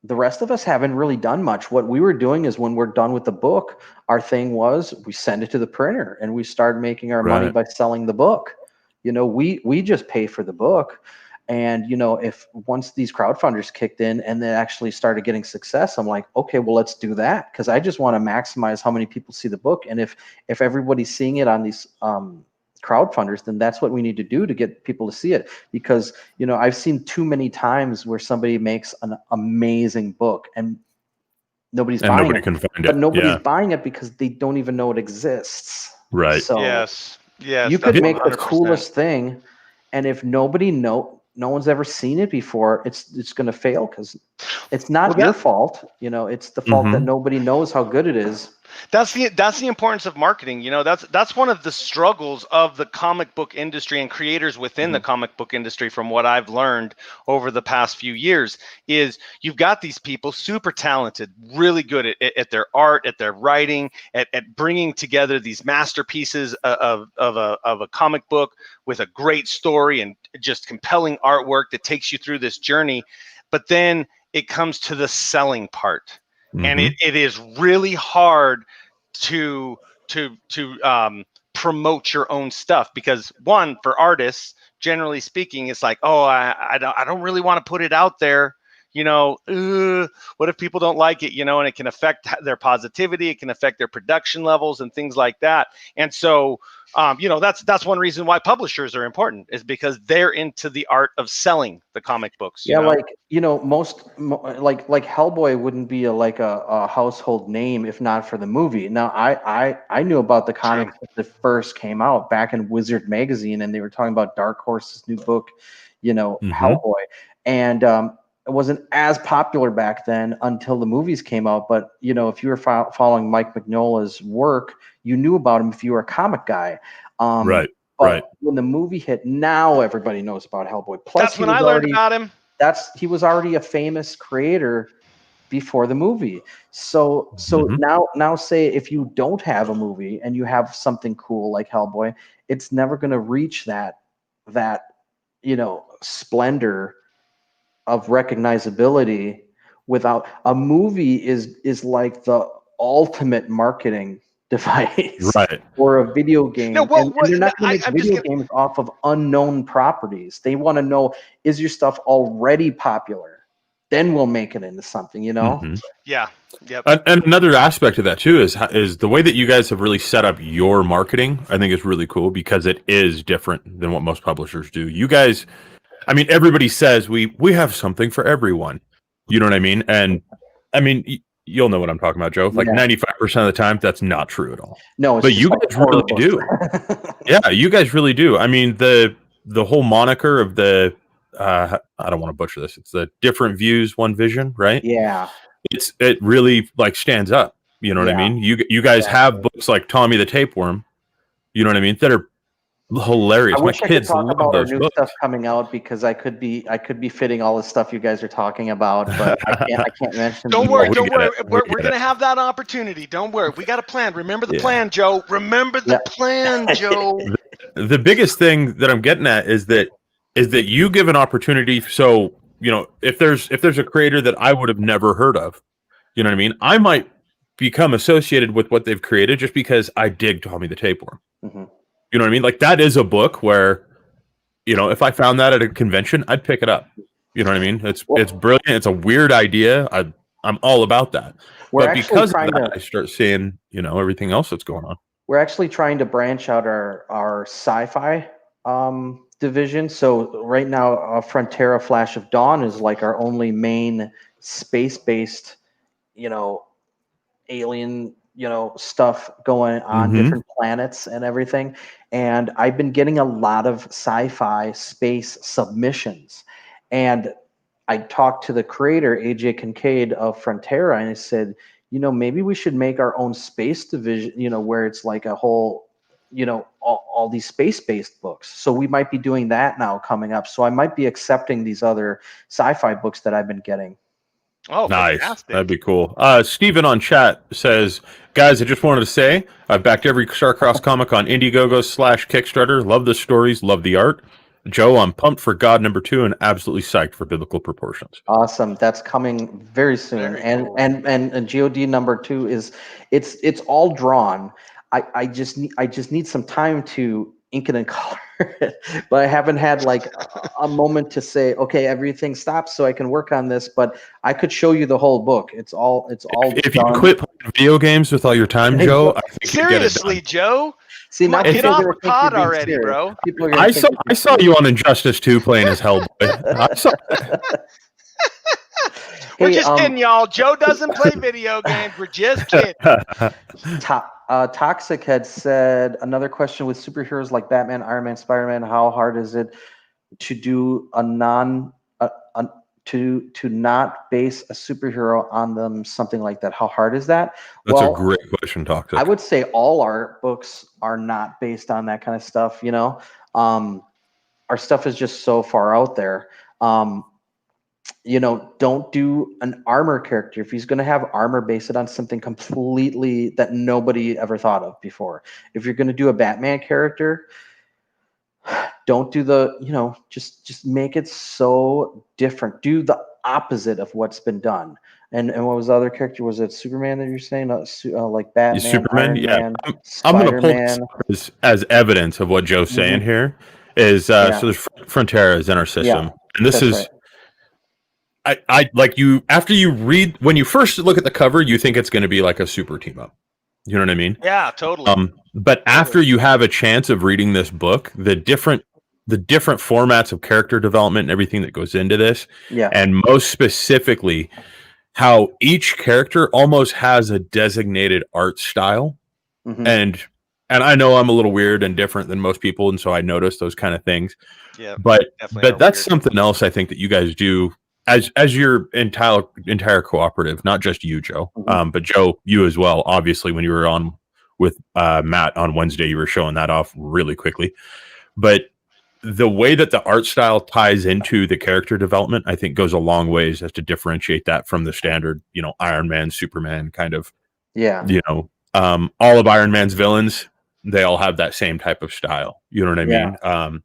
the rest of us haven't really done much. What we were doing is when we're done with the book, our thing was we send it to the printer and we start making our money Right. by selling the book. We just pay for the book. And if once these crowdfunders kicked in and they actually started getting success, I'm like, okay, well, let's do that, because I just want to maximize how many people see the book. And if everybody's seeing it on these crowdfunders, then that's what we need to do to get people to see it. Because I've seen too many times where somebody makes an amazing book and nobody's And buying nobody it, can find but it. nobody's Yeah. buying it because they don't even know it exists. Right. So Yes. you That's could make the 100%. coolest thing, and if no one's ever seen it before, it's going to fail, because it's not Well, your fault. It's the fault that Mhm. nobody knows how good it is. That's the importance of marketing. That's one of the struggles of the comic book industry and creators within the comic book industry, from what I've learned over the past few years, is you've got these people super talented, really good at their art, at their writing, at bringing together these masterpieces of a comic book with a great story and just compelling artwork that takes you through this journey. But then it comes to the selling part. And Mhm. it is really hard to promote your own stuff, because one, for artists, generally speaking, it's like, oh, I don't really want to put it out there. What if people don't like it? And it can affect their positivity. It can affect their production levels and things like that. And so, that's one reason why publishers are important, is because they're into the art of selling the comic books. Yeah, like like Hellboy wouldn't be a household name if not for the movie. Now I knew about the comics when it first came out back in Wizard magazine, and they were talking about Dark Horse's new book, Hellboy, and it wasn't as popular back then until the movies came out. But if you were following Mike Mignola's work, you knew about him if you were a comic guy. Right. But Right. when the movie hit, now everybody knows about Hellboy. Plus, That's when I learned about him. he was already a famous creator before the movie. So Mhm. now say if you don't have a movie and you have something cool like Hellboy, it's never going to reach that splendor of recognizability. Without a movie is like the ultimate marketing device Right. or a video game. No, And they're not going to make I'm just video games off of unknown properties. They want to know, is your stuff already popular? Then we'll make it into something, Mhm. Yeah. Yep. And another aspect of that too is the way that you guys have really set up your marketing. I think is really cool, because it is different than what most publishers do. You guys, I mean, everybody says we have something for everyone. You know what I mean? And I mean, you'll know what I'm talking about, Joe. Like Yeah. 95% of the time, that's not true at all. No, it's But just you like guys horror really books. do. Yeah, you guys really do. I mean, the whole moniker of the I don't want to butcher this. It's the different views, one vision, right? Yeah. It really like stands up. You know what I Yeah. mean? You guys have books like Tommy the Tapeworm. You know what I mean? That are hilarious. I My wish I could kids talk love about our those new books. stuff coming out, because I could be fitting all the stuff you guys are talking about, but I can't mention. Don't the- worry, we don't get worry. it. We're We going get to it. have that opportunity. Don't worry. We got a plan. Remember the Yeah. plan, Joe. Remember the plan, Joe. The biggest thing that I'm getting at is that you give an opportunity. So, if there's a creator that I would have never heard of, you know what I mean? I might become associated with what they've created just because I dig Tommy the Tapeworm. Mhm. You know what I mean? Like, that is a book where, if I found that at a convention, I'd pick it up. You know what I mean? It's brilliant. It's a weird idea. I'm all about that. We're But actually because of trying that, to I start seeing, everything else that's going on. we're actually trying to branch out our sci-fi division. So right now, Frontera Flash of Dawn is like our only main space-based, alien stuff going on, Mhm. different planets and everything. And I've been getting a lot of sci-fi space submissions. And I talked to the creator, AJ Kincaid of Frontera, and I said, maybe we should make our own space division, where it's like a whole, all these space-based books. So we might be doing that now coming up. So I might be accepting these other sci-fi books that I've been getting. Oh, Nice. fantastic. That'd be cool. Steven on chat says, guys, I just wanted to say I've backed every Starcross comic on Indiegogo/Kickstarter. Love the stories, love the art. Joe, I'm pumped for God #2 and absolutely psyched for Biblical Proportions. Awesome. That's coming very soon. Very and, cool. and God #2 is it's all drawn. I just need some time to ink it and color it, but I haven't had like a moment to say, okay, everything stops so I can work on this. But I could show you the whole book. It's all If you done. quit playing video games with all your time, Joe, I think you get it Seriously, done. Joe. See, now Get people off are the gonna think pod you're being already, serious. bro. People are gonna I think saw you're I saw you on Injustice 2 playing as Hellboy. I saw We're Hey, just kidding, y'all. Joe doesn't play video games. We're just kidding. Toxic had said another question with superheroes like Batman, Iron Man, Spider-Man. How hard is it to do to not base a superhero on them? Something like that. How hard is that? That's Well, a great question, Toxic. I would say all our books are not based on that kind of stuff. Our stuff is just so far out there. Don't do an armor character. If he's going to have armor, base it on something completely that nobody ever thought of before. If you're going to do a Batman character, don't do just make it so different. Do the opposite of what's been done. And what was the other character? Was it Superman that you're saying? Like Batman, Superman? Iron Yeah. Man, I'm going to pull Spider-Man. this as evidence of what Joe's saying here. Is Yeah. so there's Frontera is in our system, and this that's is. right. I like you after you read when you first look at the cover, you think it's going to be like a super team up. You know what I mean? Yeah, totally. But after you have a chance of reading this book, the different formats of character development and everything that goes into this, Yeah. and most specifically, how each character almost has a designated art style, Mhm. and I know I'm a little weird and different than most people, and so I notice those kind of things. Yeah, But definitely are that's weird. something else I think that you guys do as your entire cooperative, not just you, Joe, but Joe, you as well. Obviously, when you were on with Matt on Wednesday, you were showing that off really quickly. But the way that the art style ties into the character development, I think, goes a long ways as to differentiate that from the standard, Iron Man, Superman kind of, Yeah. all of Iron Man's villains. They all have that same type of style. You know what I mean?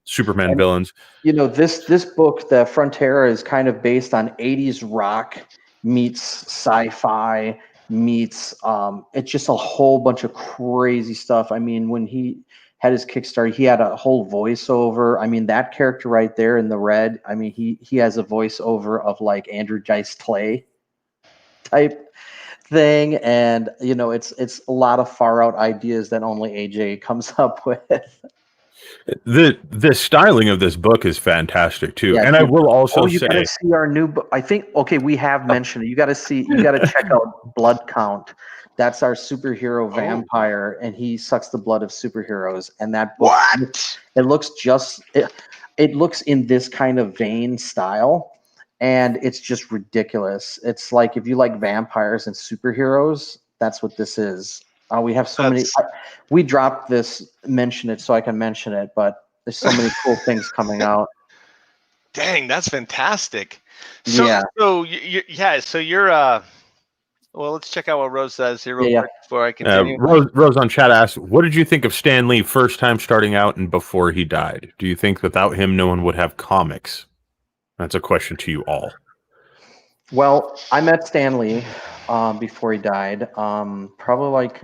Superman villains. This book, the Frontera, is kind of based on 80s rock meets sci-fi meets it's just a whole bunch of crazy stuff. I mean, when he had his Kickstarter, he had a whole voiceover. I mean, that character right there in the red, I mean, he has a voiceover of like Andrew Dice Clay type thing, and it's a lot of far out ideas that only AJ comes up with. The styling of this book is fantastic too, Yeah, and I dude. will also you say, gotta see our new book. I think we have mentioned it. You gotta check out Blood Count. That's our superhero vampire, and he sucks the blood of superheroes. And that book, it looks in this kind of vein style, and it's just ridiculous. It's like if you like vampires and superheroes, that's what this is. We have so many. We dropped this, mention it so I can mention it, but there's so many cool things coming out. Dang, that's fantastic. So, Yeah. So you're well, let's check out what Rose says here real quick before I continue. Rose on chat asks, what did you think of Stan Lee first time starting out and before he died? Do you think without him, no one would have comics? That's a question to you all. Well, I met Stan Lee before he died, probably like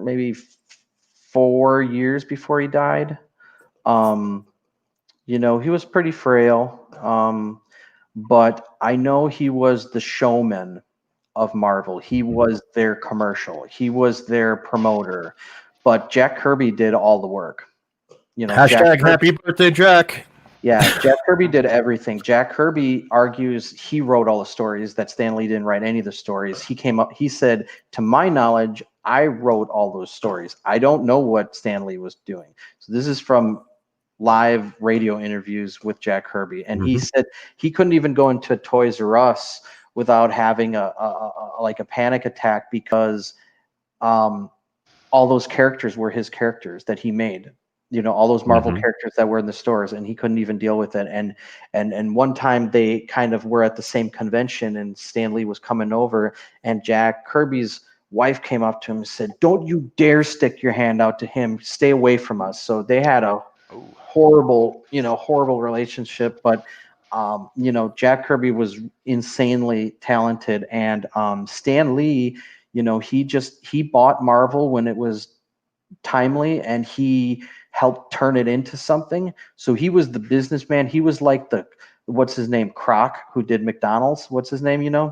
maybe 4 years before he died. He was pretty frail, but I know he was the showman of Marvel. He was their commercial. He was their promoter. But Jack Kirby did all the work. Hashtag happy birthday, Jack. Yeah, Jack Kirby did everything. Jack Kirby argues he wrote all the stories, that Stan Lee didn't write any of the stories. He said, to my knowledge, I wrote all those stories. I don't know what Stan Lee was doing. So this is from live radio interviews with Jack Kirby. And he said he couldn't even go into Toys R Us without having a panic attack because all those characters were his characters that he made. All those Marvel characters that were in the stores, and he couldn't even deal with it. And one time they kind of were at the same convention, and Stan Lee was coming over, and Jack Kirby's wife came up to him and said, "Don't you dare stick your hand out to him. Stay away from us." So they had a horrible relationship. But Jack Kirby was insanely talented, and Stan Lee, he bought Marvel when it was timely, and he helped turn it into something. So he was the businessman. He was like what's his name, Kroc, who did McDonald's. What's his name? Yeah.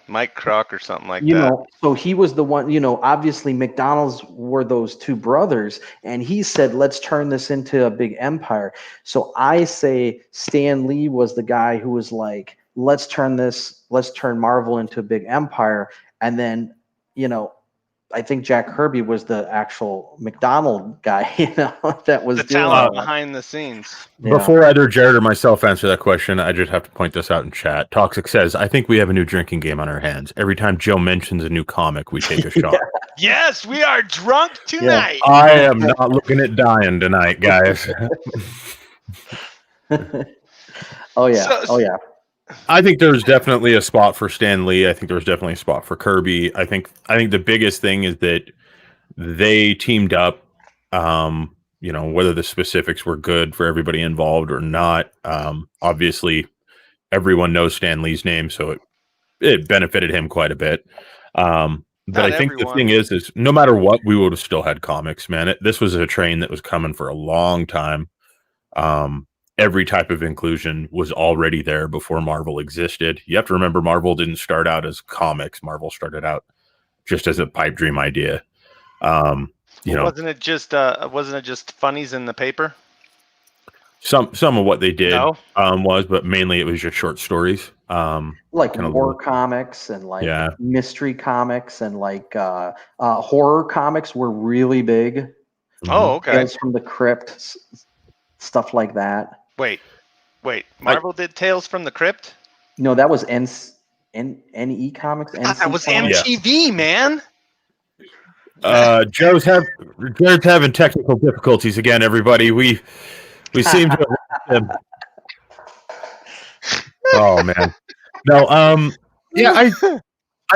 Mike Kroc or something like that. So he was the one. Obviously McDonald's were those two brothers, and he said, "Let's turn this into a big empire." So I say Stan Lee was the guy who was like, let's turn Marvel into a big empire. And then, I think Jack Kirby was the actual McDonald guy, that was the doing talent behind the scenes. Yeah. Before either Jared or myself answer that question, I just have to point this out in chat. Toxic says, I think we have a new drinking game on our hands. Every time Joe mentions a new comic, we take a shot. Yes, we are drunk tonight. Yeah. I am not looking at dying tonight, guys. Oh, yeah. I think there's definitely a spot for Stan Lee. I think there's definitely a spot for Kirby. I think the biggest thing is that they teamed up. Whether the specifics were good for everybody involved or not. Obviously, everyone knows Stan Lee's name, so it benefited him quite a bit. But I think the thing is no matter what, we would have still had comics, man. This was a train that was coming for a long time. Every type of inclusion was already there before Marvel existed. You have to remember, Marvel didn't start out as comics. Marvel started out just as a pipe dream idea. Wasn't it just funnies in the paper? Some of what they did but mainly it was just short stories. Like horror comics and mystery comics and horror comics were really big. Oh, okay. Tales from the Crypt, stuff like that. Wait. Marvel did Tales from the Crypt? No, that was NE Comics. That was MTV, man. Jared's having technical difficulties again, everybody. We seem to have him. Oh man. No, I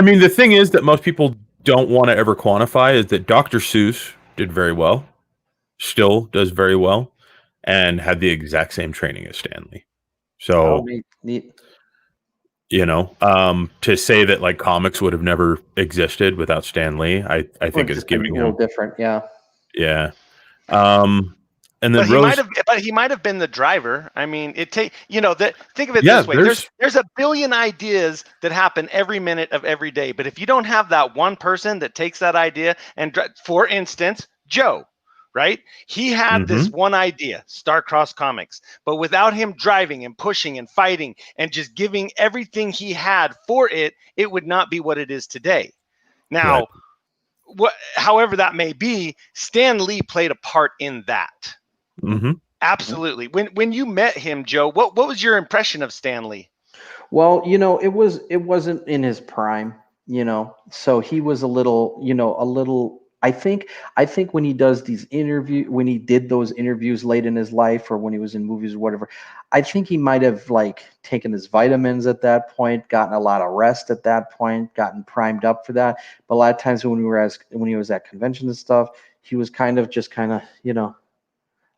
mean the thing is that most people don't want to ever quantify is that Dr. Seuss did very well, still does very well, and had the exact same training as Stan Lee. So neat. To say that comics would have never existed without Stan Lee, I think is giving him a little different. Yeah. Yeah. And then he might have been the driver. I mean, think of it this way. There's a billion ideas that happen every minute of every day. But if you don't have that one person that takes that idea and, for instance, Joe, right? He had this one idea, Starcross Comics, but without him driving and pushing and fighting and just giving everything he had for it, it would not be what it is today. Now, however that may be, Stan Lee played a part in that. Mm-hmm. Absolutely. When you met him, Joe, what was your impression of Stan Lee? Well, it wasn't in his prime, so he was a little. I think when he does when he did those interviews late in his life or when he was in movies or whatever, I think he might have taken his vitamins at that point, gotten a lot of rest at that point, gotten primed up for that. But a lot of times when he was at conventions and stuff, he was kind of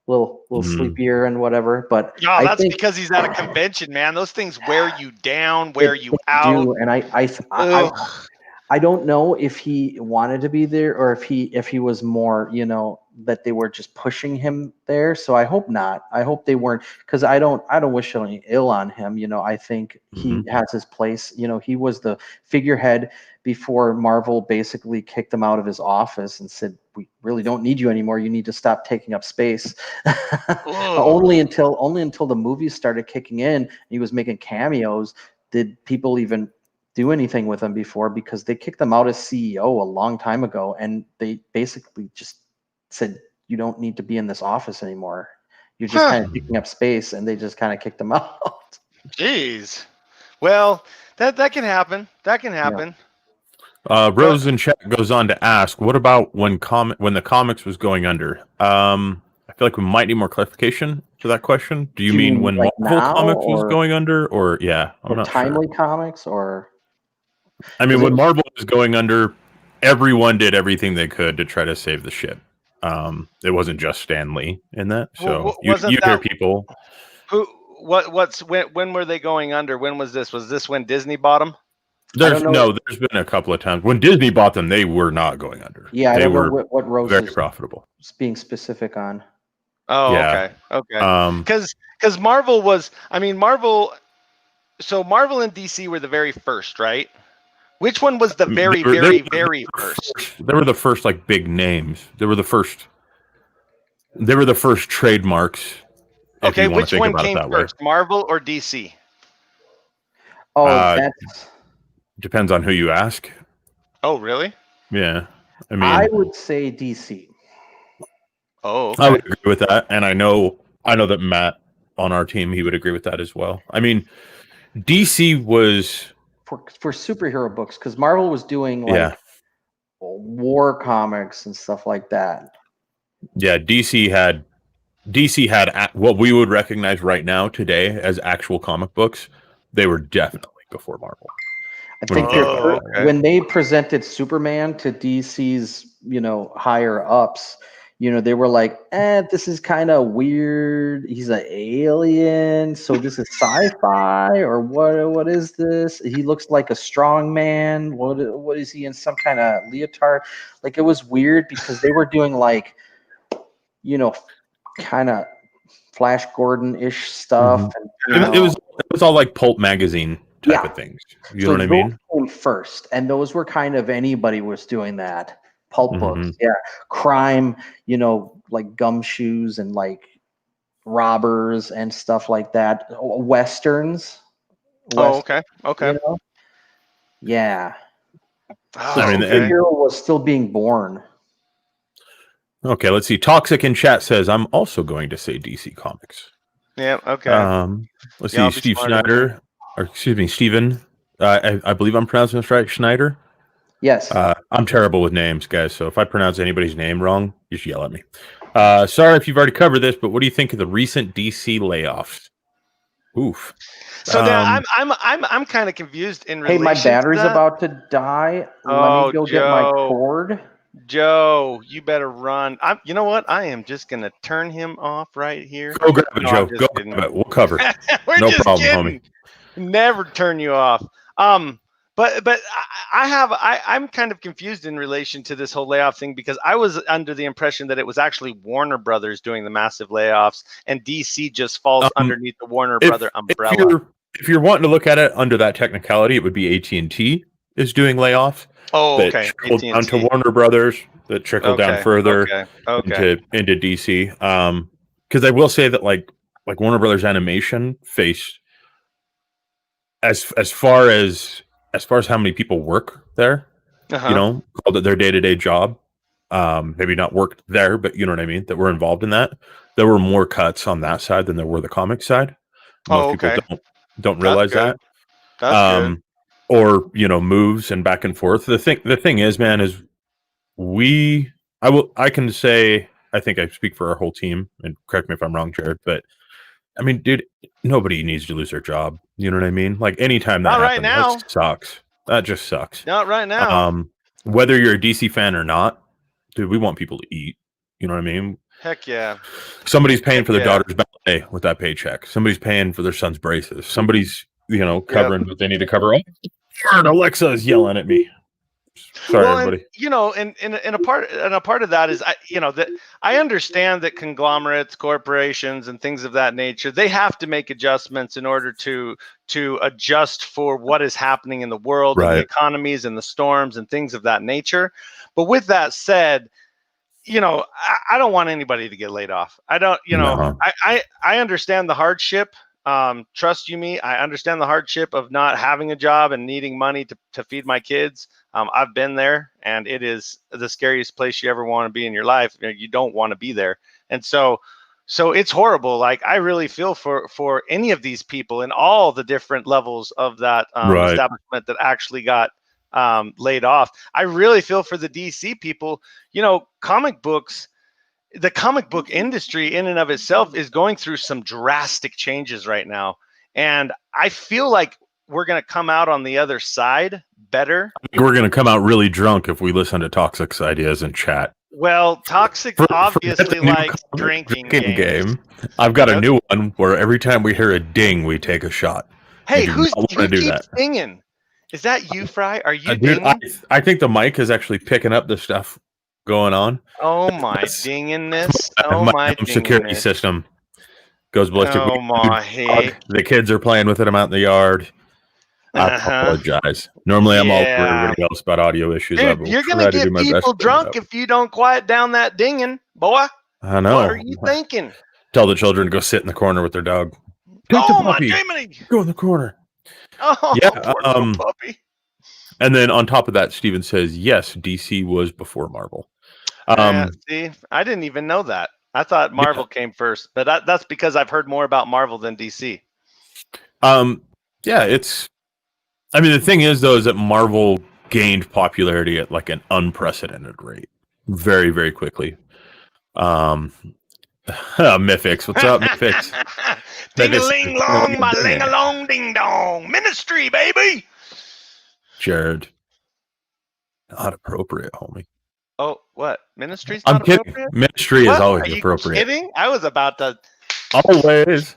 little sleepier and whatever. But that's because he's at a convention, man. Those things wear you down, wear you out. And I don't know if he wanted to be there or if he was more, that they were just pushing him there. So I hope not. I hope they weren't, because I don't wish any ill on him. I think he has his place. He was the figurehead before Marvel basically kicked him out of his office and said, "We really don't need you anymore. You need to stop taking up space." only until the movies started kicking in, and he was making cameos, did people even do anything with him before, because they kicked him out as CEO a long time ago, and they basically just said, "You don't need to be in this office anymore. You're just kind of taking up space," and they just kind of kicked him out. Jeez. Well, that can happen. That can happen. Rose in chat goes on to ask, what about when the comics was going under? I feel like we might need more clarification to that question. Do you mean when like Marvel Comics was going under, or I'm not Timely sure. Comics, or I mean, when Marvel was going under, everyone did everything they could to try to save the ship. It wasn't just Stan Lee in that. So you hear people. When were they going under? When was this? Was this when Disney bought them? There's been a couple of times when Disney bought them, they were not going under. Yeah, they were what Rose very is profitable. Being specific on. Oh, yeah. Okay. Because Marvel was, Marvel. So Marvel and DC were the very first, right? Which one was the very first? They were the first like big names. They were the first trademarks. Okay, which one came first, Marvel or DC? Oh, that's depends on who you ask. Oh, really? Yeah, I would say DC. Oh, okay. I would agree with that, and I know that Matt on our team, he would agree with that as well. I mean, DC was for superhero books, because Marvel was doing like war comics and stuff like that. Yeah, DC had what we would recognize right now today as actual comic books. They were definitely before Marvel. I think when they presented Superman to DC's, higher ups, they were like, this is kind of weird. He's an alien. So this is sci-fi, or what is this? He looks like a strong man. What is he in, some kind of leotard? Like, it was weird because they were doing like, kind of Flash Gordon-ish stuff. And, it was all like pulp magazine type of things. You know what I mean? Came first, and those were kind of, anybody was doing that. Pulp books, crime, like Gumshoes and like robbers and stuff like that. Westerns. Okay. Yeah. Oh, superhero was still being born. Okay, let's see. Toxic in chat says, I'm also going to say DC Comics. Yeah, okay. Let's see. Steve Schneider, or excuse me, Steven. I believe I'm pronouncing this right. Schneider. Yes. I'm terrible with names, guys. So if I pronounce anybody's name wrong, just yell at me. Sorry if you've already covered this, but what do you think of the recent DC layoffs? Oof. So now I'm kind of confused in relation. Hey, my battery's about to die. Let me go get my cord. Joe, you better run. You know what? I am just gonna turn him off right here. Go grab it, Joe. Go grab it. We'll cover it. No problem, homie. Never turn you off. But I'm kind of confused in relation to this whole layoff thing, because I was under the impression that it was actually Warner Brothers doing the massive layoffs, and DC just falls underneath the Warner Brother umbrella. If you're wanting to look at it under that technicality, it would be AT&T is doing layoffs. Oh, okay. Trickled down to Warner Brothers, that trickled down further into DC. Because I will say that like Warner Brothers Animation faced as far as how many people work there, called it their day-to-day job. Maybe not worked there, but you know what I mean, that were involved in that. There were more cuts on that side than there were the comic side. Most people don't realize that. That's good. Or moves and back and forth. The thing is, man, is I can say, I think I speak for our whole team, and correct me if I'm wrong, Jared, but I mean, dude, nobody needs to lose their job. You know what I mean? Like, anytime that happens, that sucks. That just sucks. Not right now. Whether you're a DC fan or not, dude, we want people to eat. You know what I mean? Heck yeah. Somebody's paying for their daughter's ballet with that paycheck. Somebody's paying for their son's braces. Somebody's, covering what they need to cover up. And Alexa is yelling at me. Sorry, well, everybody. and you know, and a part of that is, that I understand that conglomerates, corporations, and things of that nature, they have to make adjustments in order to adjust for what is happening in the world and the Right. economies and the storms and things of that nature. But with that said, I don't want anybody to get laid off. I don't, No. I understand the hardship. Trust you me, I understand the hardship of not having a job and needing money to feed my kids. I've been there, and it is the scariest place you ever want to be in your life. You don't want to be there. And so it's horrible. Like, I really feel for any of these people in all the different levels of that Right. establishment that actually got laid off. I really feel for the DC people. Comic books, the comic book industry in and of itself is going through some drastic changes right now. And I feel like we're going to come out on the other side better. We're going to come out really drunk if we listen to Toxic's ideas in chat. Well, Toxic obviously likes drinking game. I've got a new one where every time we hear a ding, we take a shot. Hey, who keeps dinging? Is that you, Fry? Are you dinging? I think the mic is actually picking up the stuff going on. Oh my dingingness! Oh my security system goes ballistic. Oh my heck! The kids are playing with it. I'm out in the yard. I apologize. Normally, I'm all for everybody else about audio issues. Dude, you're gonna get people drunk if you don't quiet down that dinging, boy. I know. What are you thinking? Tell the children to go sit in the corner with their dog. Oh my Jiminy! Go in the corner. Oh yeah. Poor puppy. And then on top of that, Steven says, yes, DC was before Marvel. See, I didn't even know that. I thought Marvel came first, but that's because I've heard more about Marvel than DC. Yeah, the thing is, though, is that Marvel gained popularity at like an unprecedented rate very, very quickly. Mythix, what's up, Mythix? Ding-a-ling-long, my ling-a-long, ding-dong. Ministry, baby! Jared. Not appropriate, homie. Oh, what? Ministry's not appropriate? Kidding. Ministry is always appropriate. Are you kidding? I was about to... Always.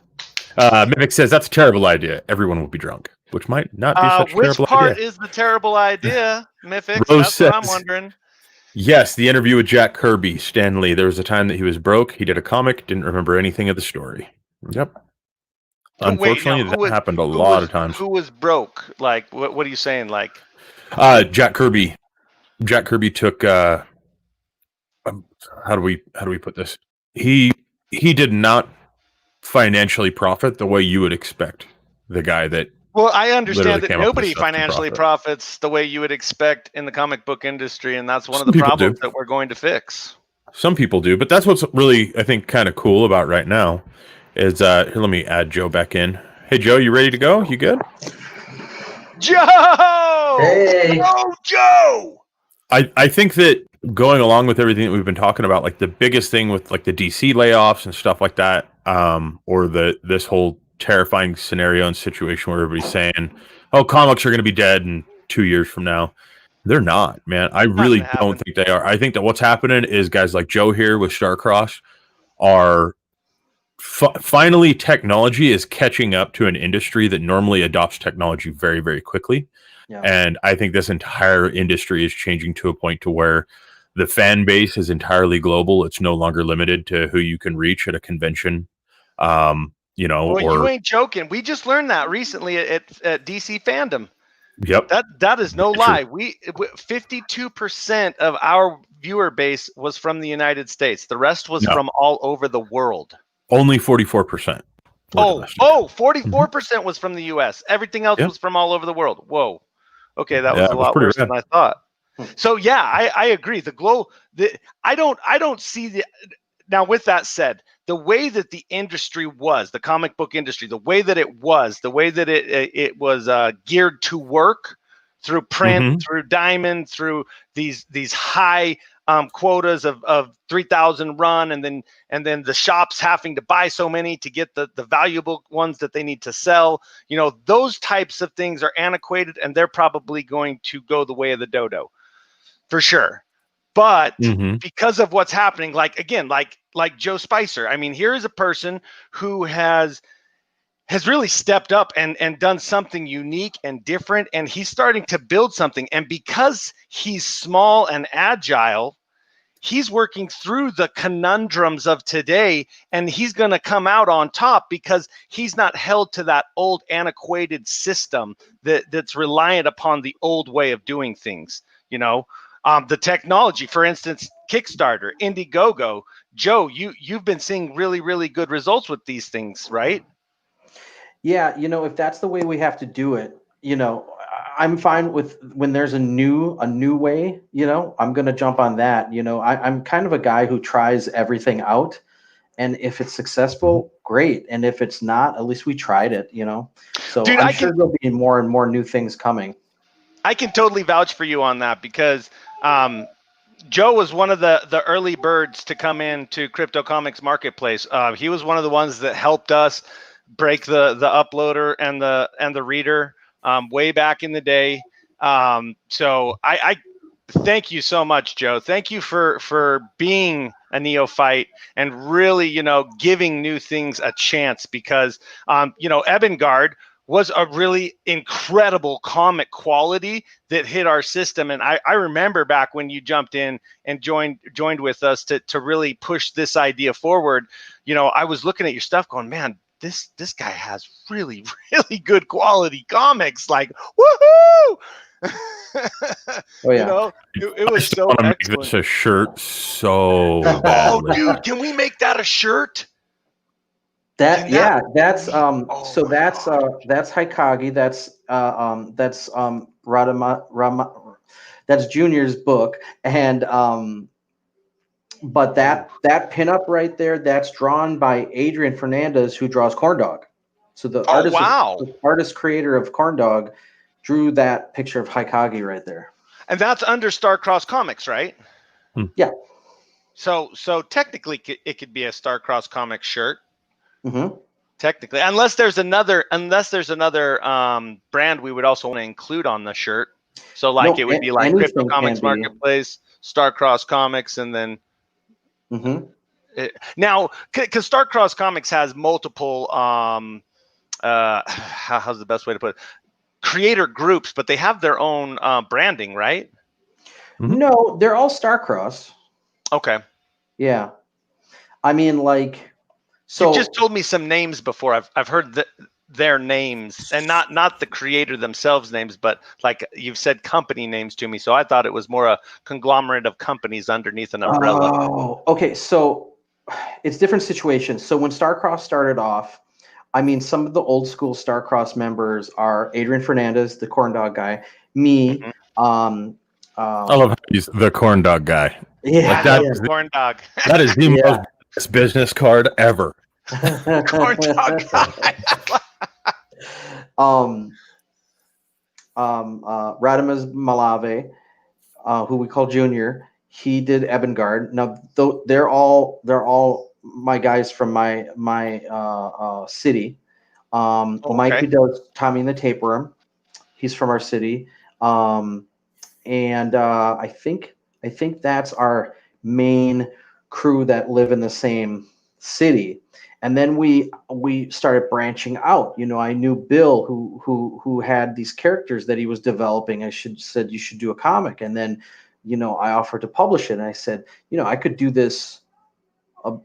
Mythix says, that's a terrible idea. Everyone will be drunk. Which might not be such a terrible idea. Which part is the terrible idea, Mythix? That's what I'm wondering. Yes, the interview with Jack Kirby, Stan Lee. There was a time that he was broke. He did a comic, didn't remember anything of the story. Yep. Unfortunately, that happened a lot of times. Who was broke? Like, what are you saying? Like, Jack Kirby. Jack Kirby took. How do we put this? He did not financially profit the way you would expect the guy that. Well, I understand that nobody financially profits the way you would expect in the comic book industry, and that's one of the problems that we're going to fix. Some people do, but that's what's really, I think, kind of cool about right now is, here, let me add Joe back in. Hey, Joe, you ready to go? You good? Joe! Hey! Oh, Joe! I think that going along with everything that we've been talking about, like the biggest thing with like the DC layoffs and stuff like that, or this whole terrifying scenario and situation where everybody's saying, oh, comics are going to be dead in 2 years from now. They're not, man. I really don't think they are. I think that what's happening is guys like Joe here with Starcross are finally technology is catching up to an industry that normally adopts technology very, very quickly. Yeah. And I think this entire industry is changing to a point to where the fan base is entirely global. It's no longer limited to who you can reach at a convention. You ain't joking. We just learned that recently at DC Fandom. Yep. That is no lie. 52% of our viewer base was from the United States. The rest was from all over the world. Only 44%. 44% was from the US. Everything else was from all over the world. Whoa. Okay, that was a lot worse than I thought. So yeah, I agree. I don't see the. Now, with that said, the way that the industry was, the comic book industry, the way that it was geared to work through print, through Diamond, through these high quotas of 3,000 run, and then the shops having to buy so many to get the valuable ones that they need to sell. Those types of things are antiquated, and they're probably going to go the way of the dodo, for sure. But because of what's happening, like Joe Spicer, I mean, here is a person who has has really stepped up and done something unique and different, and he's starting to build something. And because he's small and agile, he's working through the conundrums of today, and he's going to come out on top because he's not held to that old antiquated system that's reliant upon the old way of doing things. The technology, for instance, Kickstarter, Indiegogo. Joe, you've been seeing really, really good results with these things, right? Yeah, if that's the way we have to do it, I'm fine with when there's a new way, I'm going to jump on that. I'm kind of a guy who tries everything out, and if it's successful, great. And if it's not, at least we tried it, So Dude, I'm sure there'll be more and more new things coming. I can totally vouch for you on that because Joe was one of the early birds to come into Crypto Comics Marketplace. He was one of the ones that helped us break the uploader and the reader way back in the day. So I thank you so much, Joe. Thank you for being a neophyte and really, giving new things a chance because, Ebengard was a really incredible comic quality that hit our system. And I remember back when you jumped in and joined with us to really push this idea forward. I was looking at your stuff going, man, this guy has really, really good quality comics. Like, woohoo! Oh yeah. It was so want to make excellent. this a shirt so badly. Oh, dude, can we make that a shirt? That's that's Hikage. That's that's Junior's book, and but that pinup right there, that's drawn by Adrian Fernandez, who draws Corn Dog. So the artist creator of Corn Dog drew that picture of Hikage right there. And that's under Starcross Comics, right? Yeah. So technically, it could be a Starcross Comics shirt. Mm-hmm. Technically, unless there's another brand we would also want to include on the shirt. So it would be like Crypto Comics Marketplace, Starcross Comics, and then. Mm-hmm. Now, because Starcross Comics has multiple, how's the best way to put it? Creator groups, but they have their own branding, right? Mm-hmm. No, they're all Starcross. Okay. Yeah, I mean, so you just told me some names before. I've heard their names, and not the creator themselves names, but you've said company names to me. So I thought it was more a conglomerate of companies underneath an umbrella. Oh, okay. So it's different situations. So when Starcross started off, I mean, some of the old school Starcross members are Adrian Fernandez, the Corn Dog guy, me. Mm-hmm. I love how he's the Corn Dog guy. Yeah, the Corn Dog. That is the most business card ever. Corn Dog guy. Radimus Malave, who we call Junior, he did Ebengard. Now, they're all my guys from my city. Mike, who does Tommy and the Tapeworm, he's from our city. And I think that's our main crew that live in the same city. And then we started branching out. I knew Bill, who had these characters that he was developing. I said you should do a comic, and then, I offered to publish it. And I said, I could do this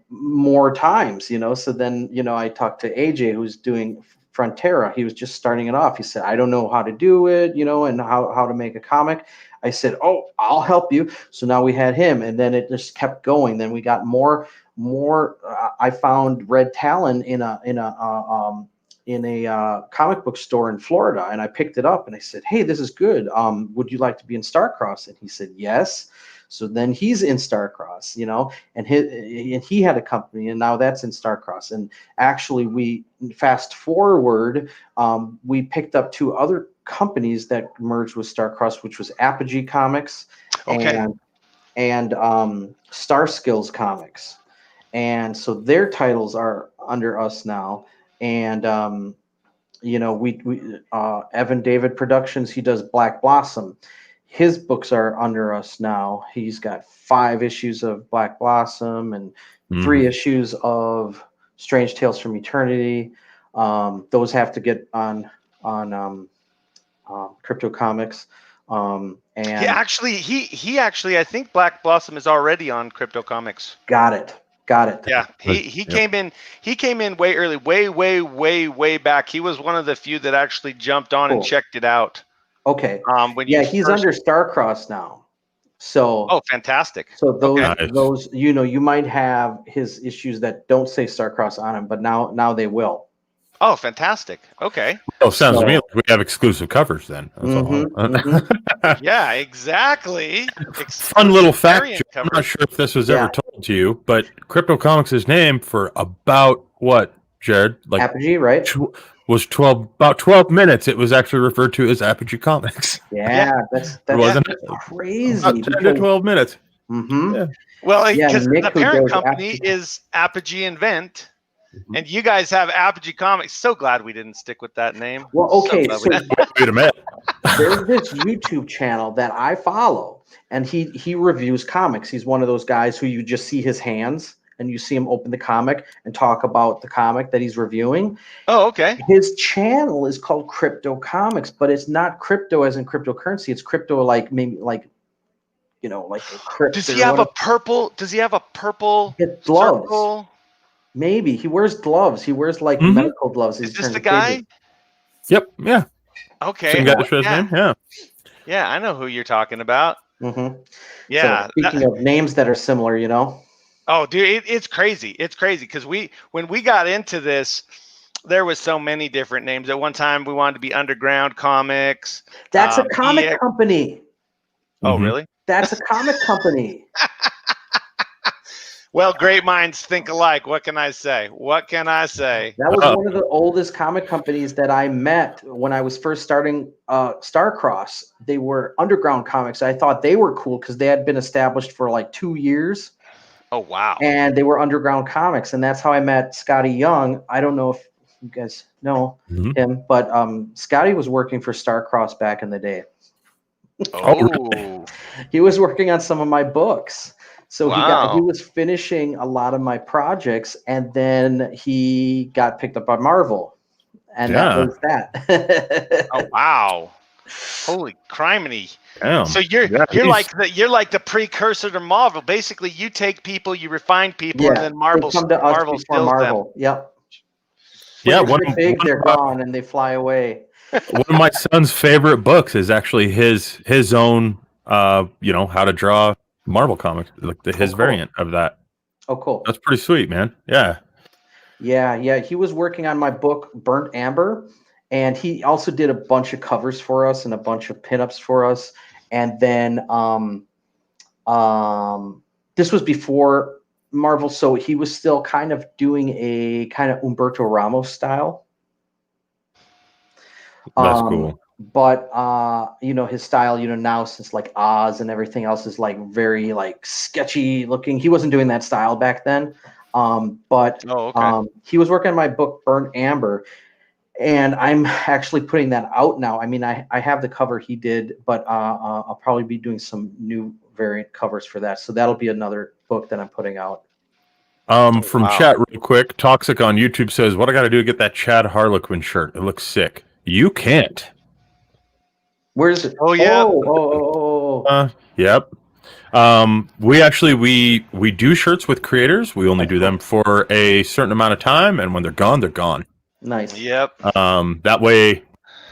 more times. So then, I talked to AJ, who's doing Frontera. He was just starting it off. He said, I don't know how to do it, and how to make a comic. I said, oh, I'll help you. So now we had him, and then it just kept going. Then we got more. I found Red Talon in a comic book store in Florida, and I picked it up and I said, hey, this is good. Would you like to be in Starcross? And he said, yes. So then he's in Starcross, and he had a company, and now that's in Starcross. And actually, we fast forward, we picked up 2 other companies that merged with Starcross, which was Apogee Comics and Star Skills Comics. And so their titles are under us now. And, we Evan David Productions, he does Black Blossom. His books are under us now. He's got 5 issues of Black Blossom and 3 issues of Strange Tales from Eternity. Those have to get on Crypto Comics. And he actually, I think Black Blossom is already on Crypto Comics. Got it. Yeah, he came in way early, way back. He was one of the few that actually jumped on and checked it out. Okay. He's under Starcross now. So fantastic. So those you might have his issues that don't say Starcross on them, but now they will. Oh, fantastic. Okay. Oh, sounds to me like we have exclusive covers then. Yeah, exactly. Fun little fact. I'm not sure if this was ever told to you, but Crypto Comics is named for about what, Jared? Like Apogee, right? Was about 12 minutes. It was actually referred to as Apogee Comics. Yeah, that's crazy. About 10 to 12 minutes. Mm-hmm. Yeah. Well, because the parent company is Apogee Invent. And you guys have Apogee Comics. So glad we didn't stick with that name. Well, okay. So wait a minute. There's this YouTube channel that I follow, and he reviews comics. He's one of those guys who you just see his hands, and you see him open the comic and talk about the comic that he's reviewing. Oh, okay. His channel is called Crypto Comics, but it's not crypto as in cryptocurrency. It's crypto like maybe like a crypto. Does he have a purple? Does he have a purple gloves? Circle? Maybe he wears gloves. He wears like medical gloves. Is this the guy? Yep. Yeah. Okay. Same guy that shows name. Yeah. Yeah, I know who you're talking about. Mm-hmm. Yeah. So speaking of names that are similar, Oh, dude, it's crazy. It's crazy because when we got into this, there was so many different names. At one time, we wanted to be Underground Comics. That's a comic company. Oh, really? That's a comic company. Well, great minds think alike. What can I say? That was one of the oldest comic companies that I met when I was first starting Starcross. They were Underground Comics. I thought they were cool because they had been established for like 2 years. Oh, wow. And they were Underground Comics. And that's how I met Scotty Young. I don't know if you guys know him, but Scotty was working for Starcross back in the day. Oh. He was working on some of my books. So he was finishing a lot of my projects, and then he got picked up by Marvel, and that was that. Oh wow! Holy criminy! Damn. So you're like the precursor to Marvel. Basically, you take people, you refine people, and then Marvel steals them. Yep. Yeah. They're gone and they fly away. One of my son's favorite books is actually his own. How to draw Marvel comics, like his variant of that. Oh, cool. That's pretty sweet, man. Yeah. Yeah. He was working on my book, Burnt Amber, and he also did a bunch of covers for us and a bunch of pinups for us. And then this was before Marvel, so he was still kind of doing a kind of Humberto Ramos style. That's cool. But his style, now since like Oz and everything else is like very like sketchy looking. He wasn't doing that style back then. But he was working on my book Burnt Amber, and I'm actually putting that out now. I mean, I have the cover he did, but I'll probably be doing some new variant covers for that. So that'll be another book that I'm putting out. From chat real quick, Toxic on YouTube says, "What I got to do to get that Chad Harlequin shirt? It looks sick." You can't. Where is it? Oh yeah. Yep. We do shirts with creators. We only do them for a certain amount of time, and when they're gone, they're gone. Nice. Yep. That way,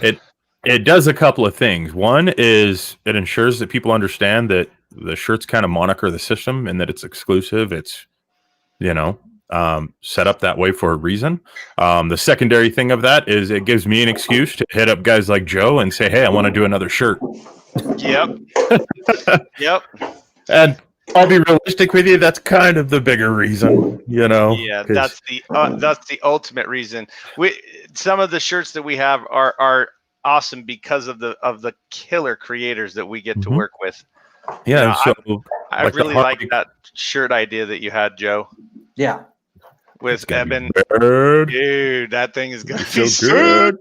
it does a couple of things. One is it ensures that people understand that the shirts kind of moniker the system and that it's exclusive. It's set up that way for a reason. The secondary thing of that is it gives me an excuse to hit up guys like Joe and say, "Hey, I want to do another shirt." Yep. Yep. And I'll be realistic with you. That's kind of the bigger reason, Yeah, that's the ultimate reason. Some of the shirts that we have are awesome because of the killer creators that we get to work with. Yeah, I really like that shirt idea that you had, Joe. Yeah. With Eben. Dude, that thing is going to be so good.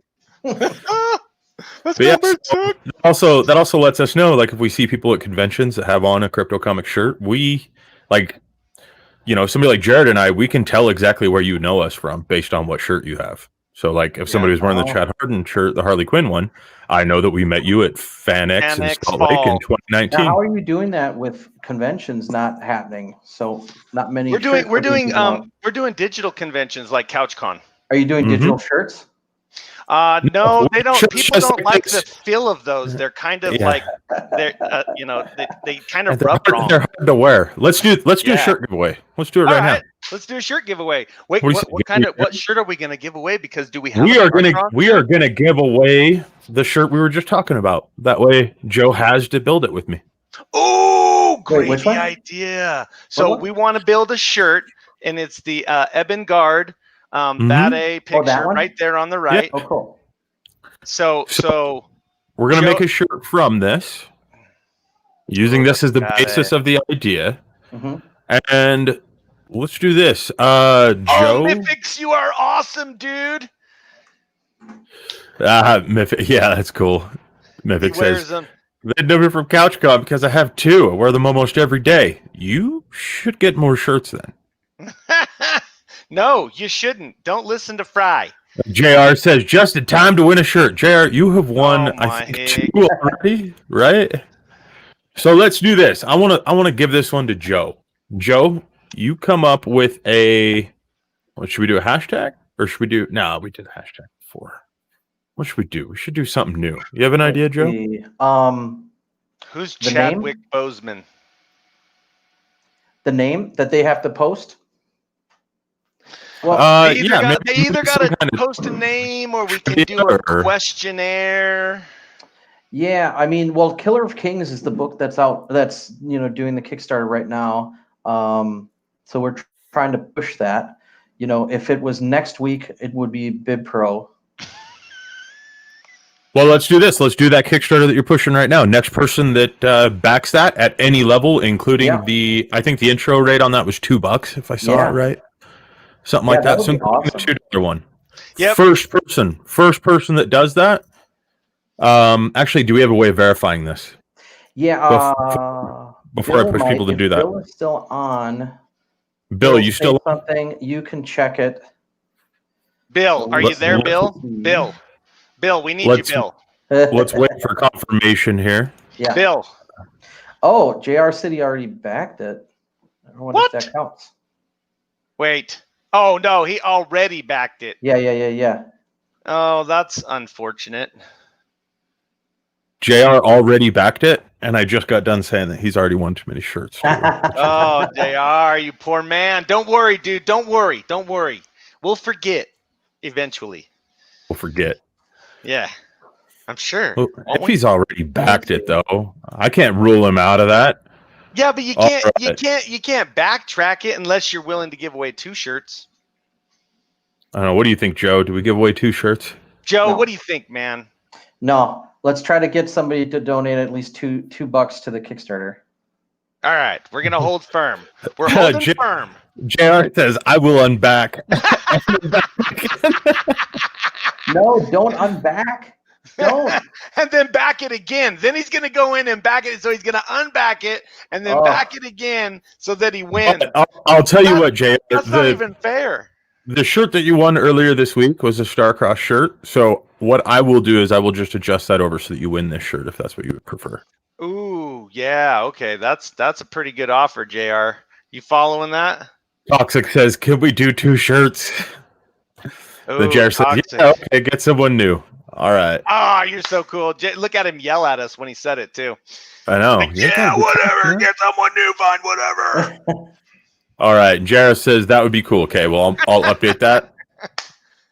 That also lets us know, like, if we see people at conventions that have on a Crypto Comic shirt, we, somebody like Jared and I, we can tell exactly where you know us from based on what shirt you have. So, like, if somebody was wearing the Chad Harden shirt, the Harley Quinn one, I know that we met you at FanX in Salt Lake in 2019. Now, how are you doing that with conventions not happening? So, not many. We're doing digital conventions like CouchCon. Are you doing digital shirts? No, they don't. People don't like the feel of those. They're kind of like they're they kind of rub wrong. They're hard to wear. Let's do a shirt giveaway. Let's do it right now. Let's do a shirt giveaway. Wait, what shirt are we going to give away? Because do we have? We are going to give away the shirt we were just talking about. That way, Joe has to build it with me. Oh, great idea! So we want to build a shirt, and it's the Eben Guard. That a picture right there on the right. Yeah. Oh, cool. So we're gonna make a shirt from this, using this as the basis of the idea, and let's do this. Joe, Mythics, you are awesome, dude. Mythic, yeah, that's cool. Mythic says they know me from CouchCon because I have two. I wear them almost every day. You should get more shirts then. No, you shouldn't. Don't listen to Fry. JR says, just in time to win a shirt. JR, you have won, I think, 2 already, right? So let's do this. I want to give this one to Joe. Joe, you come up with what should we do, a hashtag? Or should we do, no, we did a hashtag before. What should we do? We should do something new. You have an idea, Joe? Who's Chadwick Boseman? The name that they have to post? Well, they either got to post a name, or we can do a questionnaire. Yeah, I mean, well, Killer of Kings is the book that's out. That's doing the Kickstarter right now. So we're trying to push that. If it was next week, it would be Bib Pro. Well, let's do this. Let's do that Kickstarter that you're pushing right now. Next person that backs that at any level, including I think the intro rate on that was $2, if I saw it right. Something like that. So awesome. The $2 one. Yep. First person that does that. Actually, do we have a way of verifying this? Yeah. Before I push people to do that. Bill is still on. Bill, you still something? You can check it. Bill, are you there, Bill? Bill, we need you, Bill. Let's wait for confirmation here. Yeah. Bill. Oh, JR City already backed it. I don't know if that counts. Wait. Oh, no, he already backed it. Yeah. Oh, that's unfortunate. JR already backed it, and I just got done saying that he's already won too many shirts. Oh, JR, you poor man. Don't worry, dude. Don't worry. We'll forget eventually. We'll forget. Yeah, I'm sure. Well, if he's already backed it, though, I can't rule him out of that. Yeah, but you can't backtrack it unless you're willing to give away 2 shirts. I don't know. What do you think, Joe? Do we give away 2 shirts? Joe, what do you think, man? No. Let's try to get somebody to donate at least $2 to the Kickstarter. All right, we're gonna hold firm. We're holding firm. JR says, "I will unback." No, don't unback. Don't. And then back it again. Then he's gonna go in and back it. So he's gonna unback it and then back it again so that he wins. I'll tell you what, JR. That's not even fair. The shirt that you won earlier this week was a Starcross shirt. So what I will do is I will just adjust that over so that you win this shirt if that's what you would prefer. Ooh, yeah, okay. That's a pretty good offer, JR. You following that? Toxic says, "Can we do 2 shirts?" The JR says, "Yeah, okay, get someone new." All right. Ah, you're so cool. Look at him yell at us when he said it too. I know. Like, yeah, whatever. Get someone new, fine, whatever. All right. Jared says that would be cool. Okay, well, I'll update that,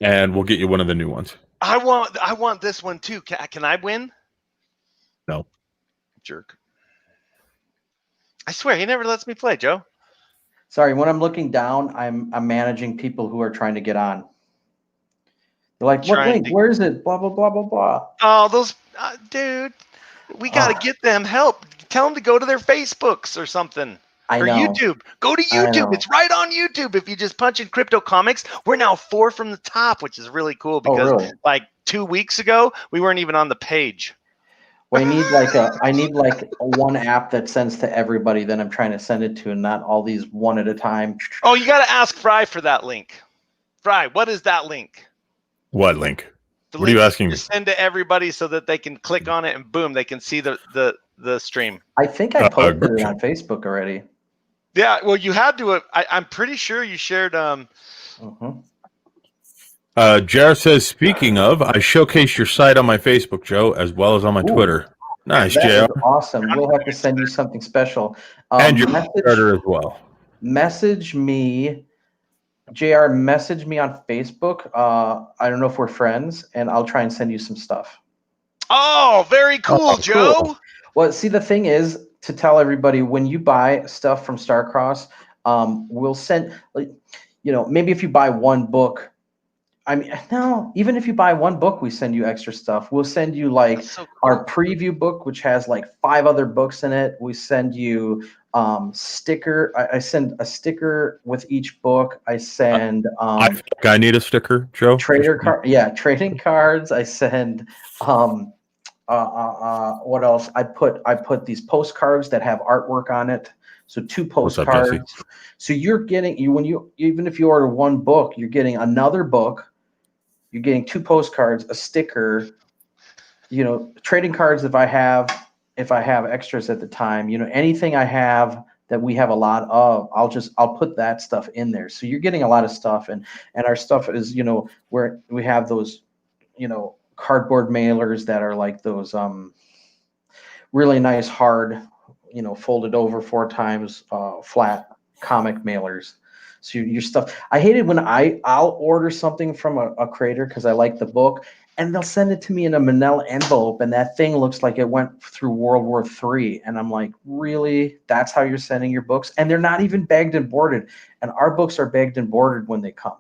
and we'll get you one of the new ones. I want this one too. Can I win? No. Jerk. I swear he never lets me play, Joe. Sorry, when I'm looking down, I'm managing people who are trying to get on. They're like, what link? Where is it? Blah blah blah blah blah. Oh, those dude, we gotta get them help. Tell them to go to their Facebooks or something. Or YouTube. Go to YouTube. It's right on YouTube. If you just punch in Crypto Comics, we're now 4 from the top, which is really cool because like 2 weeks ago, we weren't even on the page. Well, I need like one app that sends to everybody that I'm trying to send it to, and not all these one at a time. Oh, you got to ask Fry for that link. Fry, what is that link? What link? The What are you link asking me? to send to everybody so that they can click on it and boom, they can see the stream. I think I posted it on Facebook already. Yeah, well, you had to. I'm pretty sure you shared. JR says, speaking of, I showcased your site on my Facebook, Joe, as well as on my Twitter. Nice, That JR. is awesome. We'll have to send you something special. And your starter as well. Message me, JR, message me on Facebook. I don't know if we're friends, and I'll try and send you some stuff. Oh, very cool, Joe. Cool. Well, see, the thing is, to tell everybody, when you buy stuff from Starcross, we'll send, maybe if you buy one book, even if you buy one book, we send you extra stuff. We'll send you our preview book, which has 5 other books in it. We send you sticker. I send a sticker with each book. I send. I think I need a sticker, Joe. Trading cards. I send. What else? I put these postcards that have artwork on it. So 2 postcards. So you're getting even if you order one book, you're getting another book. You're getting 2 postcards, a sticker, trading cards if I have extras at the time, anything I have that we have a lot of, I'll put that stuff in there. So you're getting a lot of stuff, and our stuff is, where we have those, cardboard mailers that are like those really nice hard, folded over 4 times flat comic mailers. So your stuff, I hate it when I'll order something from a creator because I like the book, and they'll send it to me in a manila envelope, and that thing looks like it went through World War III. And I'm like, really? That's how you're sending your books? And they're not even bagged and boarded. And our books are bagged and boarded when they come.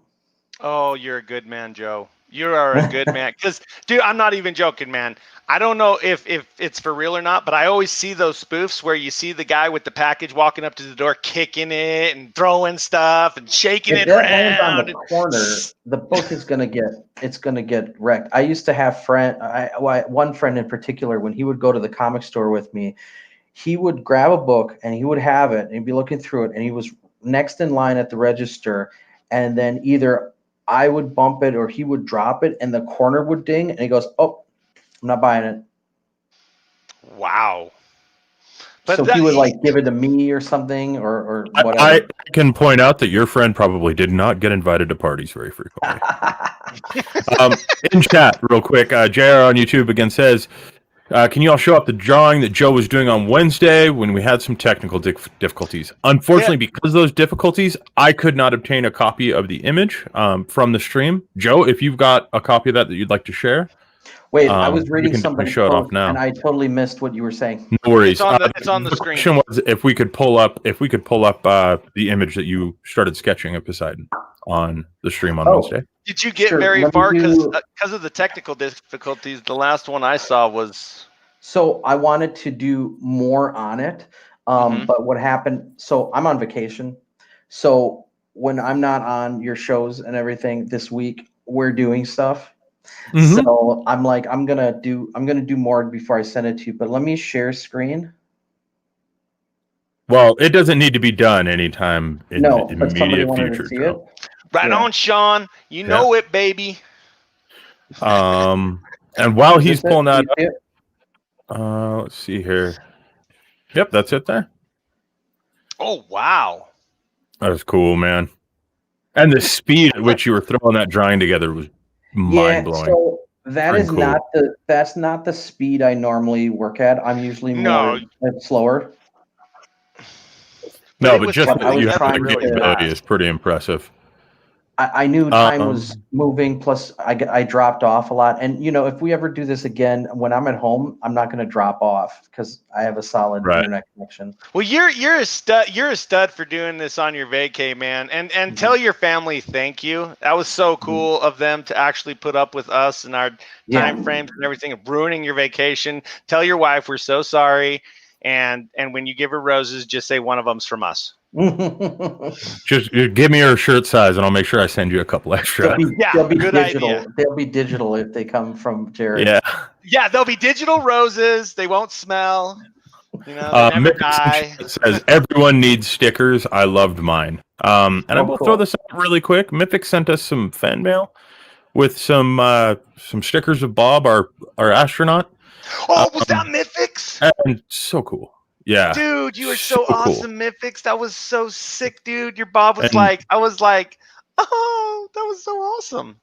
Oh, you're a good man, Joe. You are a good man. Because, dude, I'm not even joking, man. I don't know if it's for real or not, but I always see those spoofs where you see the guy with the package walking up to the door, kicking it and throwing stuff and shaking it around. On the corner, the book is gonna get wrecked. I used to have one friend in particular, when he would go to the comic store with me, he would grab a book and he would have it and he'd be looking through it, and he was next in line at the register, and then either I would bump it or he would drop it and the corner would ding, and he goes, "Oh, I'm not buying it." Wow. But so he would give it to me or something or whatever. I can point out that your friend probably did not get invited to parties very frequently. In chat, real quick, JR on YouTube again says, can you all show up the drawing that Joe was doing on Wednesday when we had some technical difficulties? Unfortunately, because of those difficulties, I could not obtain a copy of the image from the stream. Joe, if you've got a copy of that you'd like to share. Wait, I was reading something show it off now, and I totally missed what you were saying. No worries. It's on the screen. The question was if we could pull up the image that you started sketching of Poseidon on the stream on Wednesday. Did you get very far? Because of the technical difficulties, the last one I saw was. So I wanted to do more on it, but what happened? So I'm on vacation. So when I'm not on your shows and everything this week, we're doing stuff. Mm-hmm. So I'm like, I'm gonna do more before I send it to you. But let me share screen. Well, it doesn't need to be done anytime in the immediate future. See it? Right on, Sean. You know it, baby. And while he's pulling that up, let's see here. Yep, that's it there. Oh wow, that was cool, man. And the speed at which you were throwing that drawing together was mind blowing. So that is cool. That's not the speed I normally work at. I'm usually more slower. No, but just that you have the capability is pretty impressive. I knew time was moving. Plus, I dropped off a lot. And if we ever do this again, when I'm at home, I'm not going to drop off because I have a solid internet connection. Well, you're a stud. You're a stud for doing this on your vacay, man. And tell your family thank you. That was so cool of them to actually put up with us and our time frames and everything, ruining your vacation. Tell your wife we're so sorry. And when you give her roses, just say one of them's from us. Just give me your shirt size, and I'll make sure I send you a couple extra. They'll be good digital. Idea. They'll be digital if they come from Jared. Yeah, they'll be digital roses. They won't smell. They never die. Says everyone needs stickers. I loved mine. And I will throw this out really quick. Mythic sent us some fan mail. with some stickers of Bob, our astronaut. Oh, was that Mythics? And so cool. Yeah. Dude, you are so awesome, cool. Mythics. That was so sick, dude. Your Bob was I was like, oh, that was so awesome.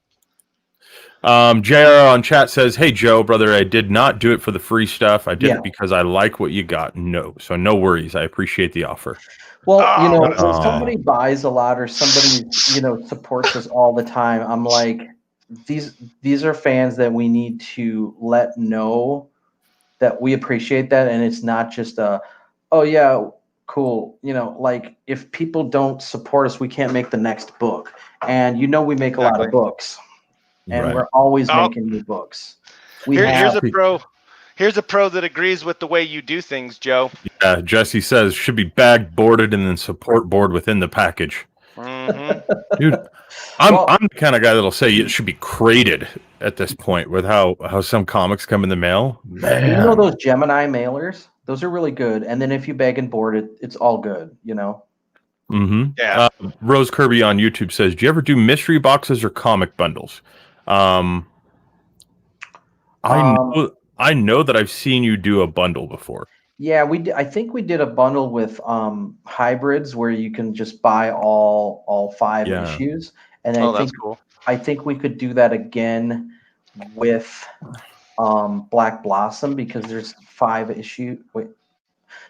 JR on chat says, "Hey Joe, brother, I did not do it for the free stuff. I did it because I like what you got. No worries. I appreciate the offer." Well, when somebody buys a lot or somebody, supports us all the time, I'm like, these are fans that we need to let know that we appreciate that, and it's not just oh yeah, cool. Like if people don't support us, we can't make the next book. And we make a lot of books. And we're always making new books. Here's a pro. Here's a pro that agrees with the way you do things, Joe. Yeah, Jesse says should be bag boarded and then support board within the package. Mm-hmm. Dude, I'm the kind of guy that'll say it should be crated at this point with how some comics come in the mail. Man. Those Gemini mailers? Those are really good. And then if you bag and board it, it's all good, Mm-hmm. Yeah. Rose Kirby on YouTube says, "Do you ever do mystery boxes or comic bundles?" I know that I've seen you do a bundle before. Yeah, I think we did a bundle with hybrids where you can just buy all 5 issues, and that's cool. I think we could do that again with Black Blossom because there's 5 issues. Wait,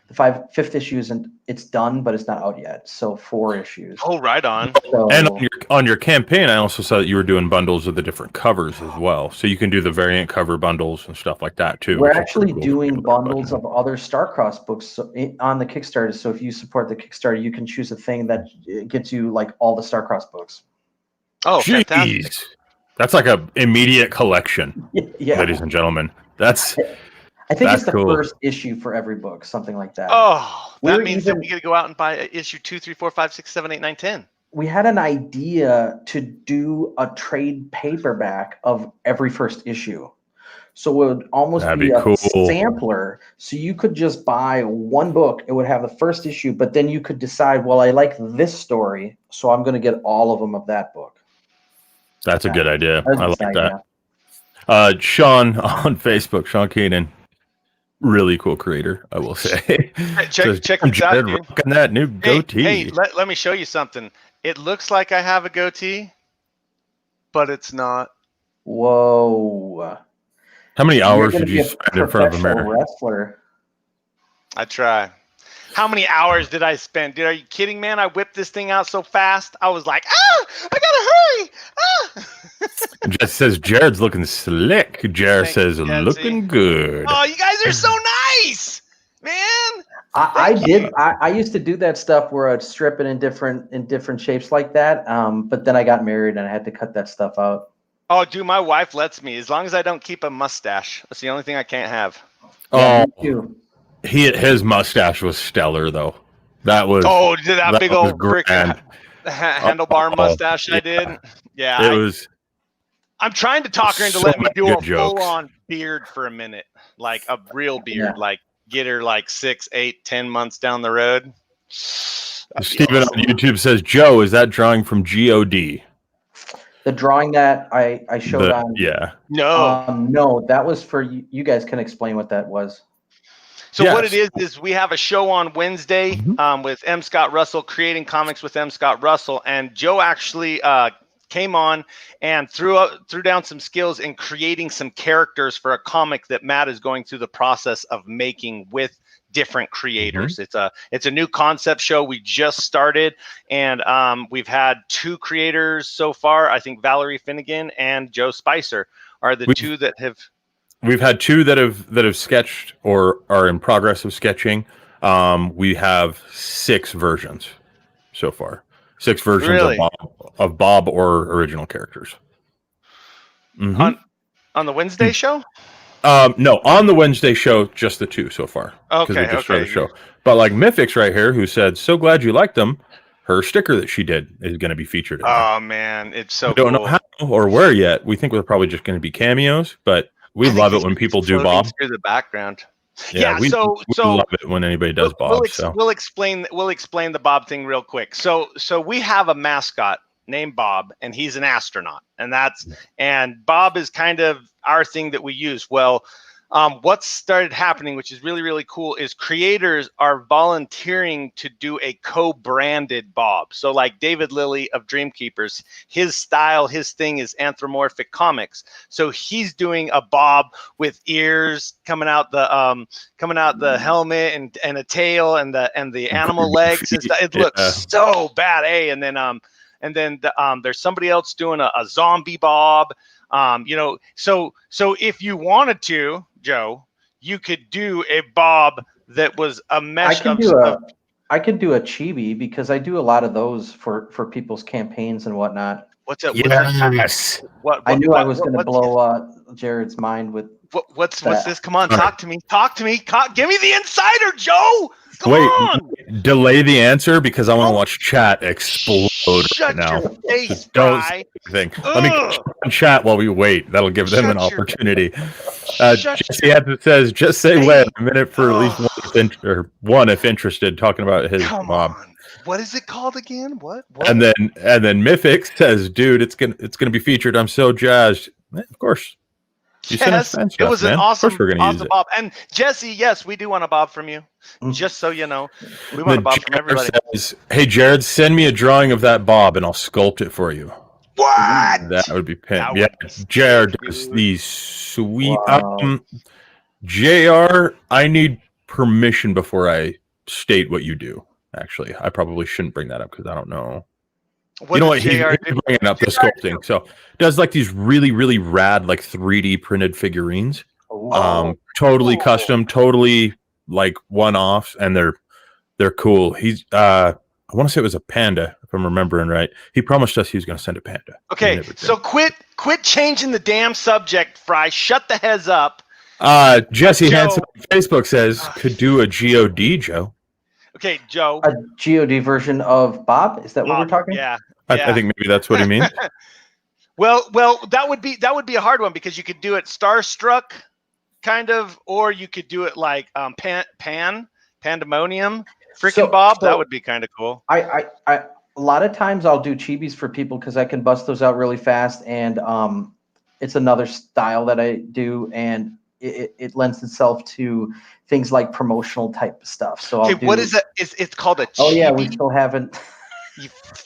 the fifth issue isn't. It's done, but it's not out yet. So 4 issues. Oh, right on. And on your campaign, I also saw that you were doing bundles of the different covers as well. So you can do the variant cover bundles and stuff like that too. We're actually doing bundles of other Starcross books on the Kickstarter. So if you support the Kickstarter, you can choose a thing that gets you like all the Starcross books. Oh, fantastic! That's like a immediate collection, ladies and gentlemen. I think it's the first issue for every book, something like that. Oh, that means that we got to go out and buy issue 2, 3, 4, 5, 6, 7, 8, 9, 10. We had an idea to do a trade paperback of every first issue. So it would almost be a sampler. So you could just buy one book. It would have the first issue, but then you could decide, well, I like this story, so I'm going to get all of them of that book. That's a good idea. I like that. Sean on Facebook, Sean Keenan. Really cool creator, I will say. Check this out, dude. Rocking that new goatee. Hey, let me show you something. It looks like I have a goatee, but it's not. Whoa! How many hours did you spend in front of a mirror? Wrestler. I try. How many hours did I spend? Dude, are you kidding, man? I whipped this thing out so fast. I was like, I gotta hurry. Jess says Jared's looking slick. Jared says looking good. Oh, you guys are so nice, man. I used to do that stuff where I'd strip it in different shapes like that. But then I got married and I had to cut that stuff out. Oh, dude, my wife lets me as long as I don't keep a mustache. That's the only thing I can't have. Yeah, me too. His mustache was stellar though. That was that big old freaking handlebar mustache I did. Yeah, it was. I'm trying to talk her into letting me do a full-on beard for a minute, like a real beard, like get her like 6, 8, 10 months down the road. Steven on YouTube says, "Joe, is that drawing from God?" The drawing that I showed on. Yeah. No, that was for you. You guys can explain what that was. So what it is we have a show on Wednesday with M. Scott Russell, Creating Comics with M. Scott Russell, and Joe actually came on and threw down some skills in creating some characters for a comic that Matt is going through the process of making with different creators. It's a new concept show we just started, and we've had 2 creators so far. I think Valerie Finnegan and Joe Spicer are the 2 that have. We've had 2 that have sketched or are in progress of sketching. We have 6 versions so far. 6 versions of Bob or original characters. On the Wednesday show? No, on the Wednesday show, just the 2 so far. Okay, we just started the show. But like Mythics right here, who said, "So glad you liked them." Her sticker that she did is going to be featured in there. Man, it's so cool. Don't know how or where yet. We think we're probably just going to be cameos, but we love it when people do Bob through the background. We love it when anybody does Bob. We'll explain the Bob thing real quick. So we have a mascot named Bob, and he's an astronaut. And Bob is kind of our thing that we use. Well, what started happening, which is really, really cool, is creators are volunteering to do a co-branded Bob. So like David Lilly of Dreamkeepers, his style, his thing is anthropomorphic comics. So he's doing a Bob with ears coming out the helmet and a tail and the animal legs. It looks so bad, And then there's somebody else doing a zombie Bob. So if you wanted to, Joe, you could do a Bob that was a mesh. I could do a chibi because I do a lot of those for people's campaigns and whatnot. What's it? Yes. I knew I was going to blow Jared's mind with. What's this? Come on, talk to me. Give me the insider, Joe. Come on. Delay the answer because I want to watch chat explode right now. Your face, don't say anything. Let me chat while we wait. That'll give them an opportunity. Jesse says, just say when. A minute for at least one if interested. Talking about his mom. What is it called again? What? And then Mythic says, dude, it's gonna be featured. I'm so jazzed. Of course. Yes, it was an awesome Bob. And Jesse, yes, we do want a Bob from you. Just so you know, we want a Bob from everybody. Says, hey, Jared, send me a drawing of that Bob, and I'll sculpt it for you. What? That would be pimp. Yeah, Jared does these sweet. Wow. JR, I need permission before I state what you do. Actually, I probably shouldn't bring that up because I don't know. You know what? He's bringing up the sculpting. So does like these really, really rad, like 3D printed figurines. Totally custom, totally like one-offs, and they're cool. He's I want to say it was a panda, if I'm remembering right. He promised us he was going to send a panda. Okay, so quit changing the damn subject, Fry. Shut the heads up. Jesse Hansen on Facebook says could do a GOD, Joe. Okay, Joe. A GOD version of Bob? Is that what we're talking? Yeah. I think maybe that's what he means. Well, that would be a hard one because you could do it Starstruck, kind of, or you could do it like Pandemonium, Bob. That would be kind of cool. I a lot of times I'll do chibis for people because I can bust those out really fast, and it's another style that I do, and it lends itself to things like promotional type stuff. So what is that? It's called a chibi? Oh yeah, we still haven't.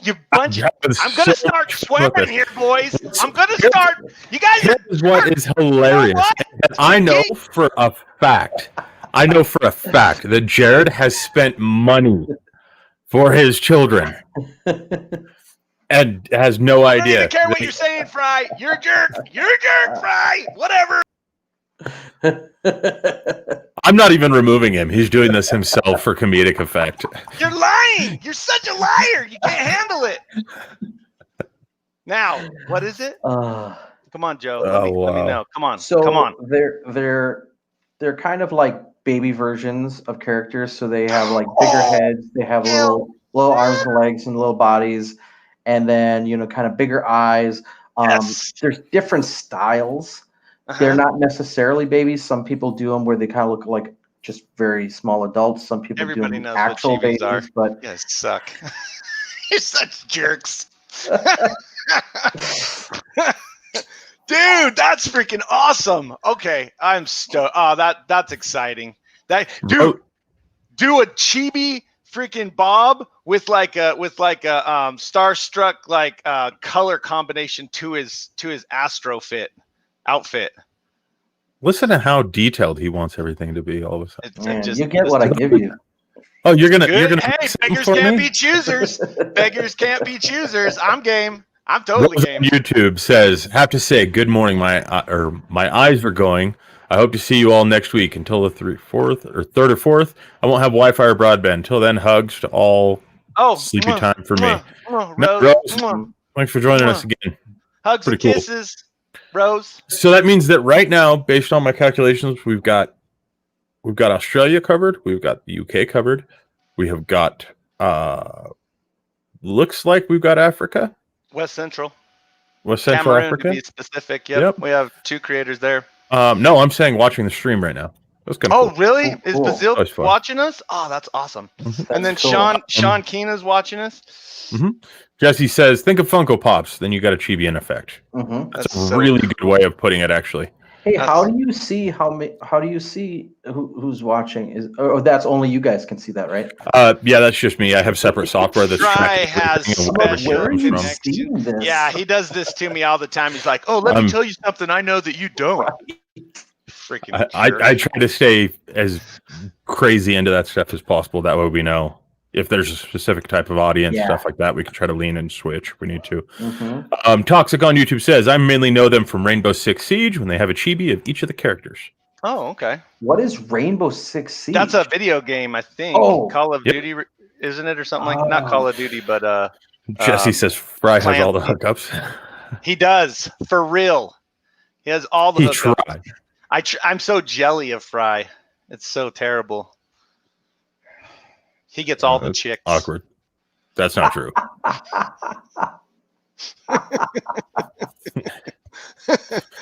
You bunch of, I'm going to start swearing here, boys. I'm going to start. You guys. Here's what is hilarious. I know for a fact that Jared has spent money for his children and has no idea. I don't even care what you're saying, Fry. You're a jerk. You're a jerk, Fry. Whatever. I'm not even removing him. He's doing this himself for comedic effect. You're lying. You're such a liar. You can't handle it. Now, what is it? Come on, Joe. Let me know. Come on. So come on. They're kind of like baby versions of characters. So they have like bigger heads. They have little arms and legs and little bodies, and then kind of bigger eyes. There's different styles. They're not necessarily babies. Some people do them where they kind of look like just very small adults. Some people do them actual babies, but you guys suck. You're such jerks. Dude, that's freaking awesome. Okay, I'm stoked. Oh, that's exciting. Do a chibi freaking Bob with like a Starstruck like color combination to his Astro Fit outfit. Listen to how detailed he wants everything to be all of a sudden. You get what I give you. Oh, you're gonna hey, beggars can't be choosers. Beggars can't be choosers. I'm game. I'm totally game. YouTube says, have to say good morning. My eyes are going. I hope to see you all next week. Until the 3rd or 4th, I won't have Wi-Fi or broadband. Until then, hugs to all. Sleepy time for me. Rose, thanks for joining us again. Hugs and kisses. Rose. So that means that right now, based on my calculations, we've got Australia covered, we've got the UK covered, we have got looks like we've got Africa, West Central Cameroon, Africa, to be specific. Yep. We have 2 creators there. No, I'm saying watching the stream right now. That's kind of cool. Really? Is Bazil watching us? Oh, that's awesome. And then Sean Keena's watching us. Jesse says, think of Funko Pops, then you got a Chibi in effect. Mm-hmm. That's a really good way of putting it, actually. Hey, how do you see who's watching? That's only you guys can see that, right? Yeah, that's just me. I have separate software that's Fry has special connection. Yeah, he does this to me all the time. He's like, "Oh, let me tell you something I know that you don't." Freaking. I try to stay as crazy into that stuff as possible. That way, we know if there's a specific type of audience, stuff like that, we can try to lean and switch if we need to. Mm-hmm. Toxic on YouTube says, I mainly know them from Rainbow Six Siege when they have a chibi of each of the characters. Oh, okay. What is Rainbow Six Siege? That's a video game, I think. Oh. Call of Duty, isn't it, or something like? Not Call of Duty, but Jesse says Fry has all the hookups. He does, for real. He has all the hookups. I'm so jelly of Fry. It's so terrible. He gets all the chicks. Awkward. That's not true.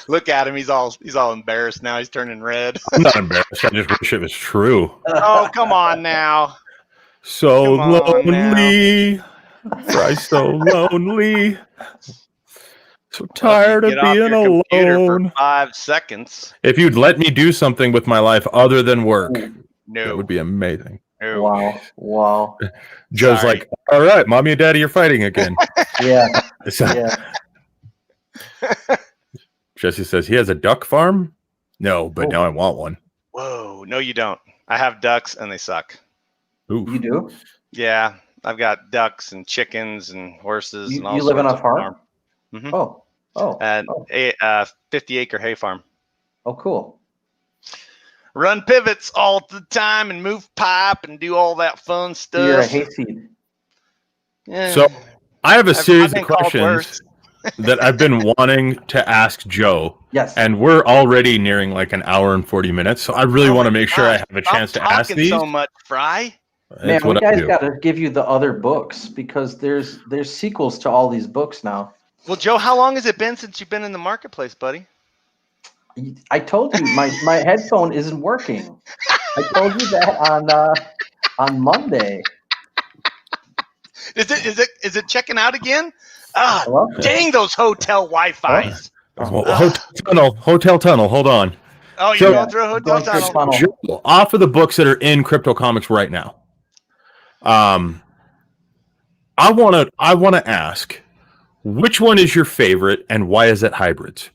Look at him. He's all embarrassed now. He's turning red. I'm not embarrassed. I just wish it was true. Oh, come on now. So lonely. Fry so lonely. So tired of being alone. For 5 seconds. If you'd let me do something with my life other than work, that would be amazing. No. Wow. Joe's like, all right, mommy and daddy are fighting again. Yeah. Jesse says he has a duck farm. No, but now I want one. Whoa, no, you don't. I have ducks and they suck. Oof. You do? Yeah, I've got ducks and chickens and horses. You live on a farm? Mm-hmm. Oh. And a 50-acre hay farm. Oh, cool. Run pivots all the time and move pipe and do all that fun stuff. You're a hayseed. Yeah. So I have a series of questions that I've been wanting to ask Joe. Yes. And we're already nearing like an hour and 40 minutes. So I really want to make sure I have a chance to ask these. So much, Fry. Man, we guys got to give you the other books because there's sequels to all these books now. Well, Joe, how long has it been since you've been in the marketplace, buddy? I told you my headphone isn't working. I told you that on Monday. Is it checking out again? Dang those hotel Wi-Fi's. Hotel tunnel. Hold on. Oh, you're going through a hotel tunnel. Joe, off of the books that are in Crypto Comics right now. I want to ask, which one is your favorite and why is it hybrids?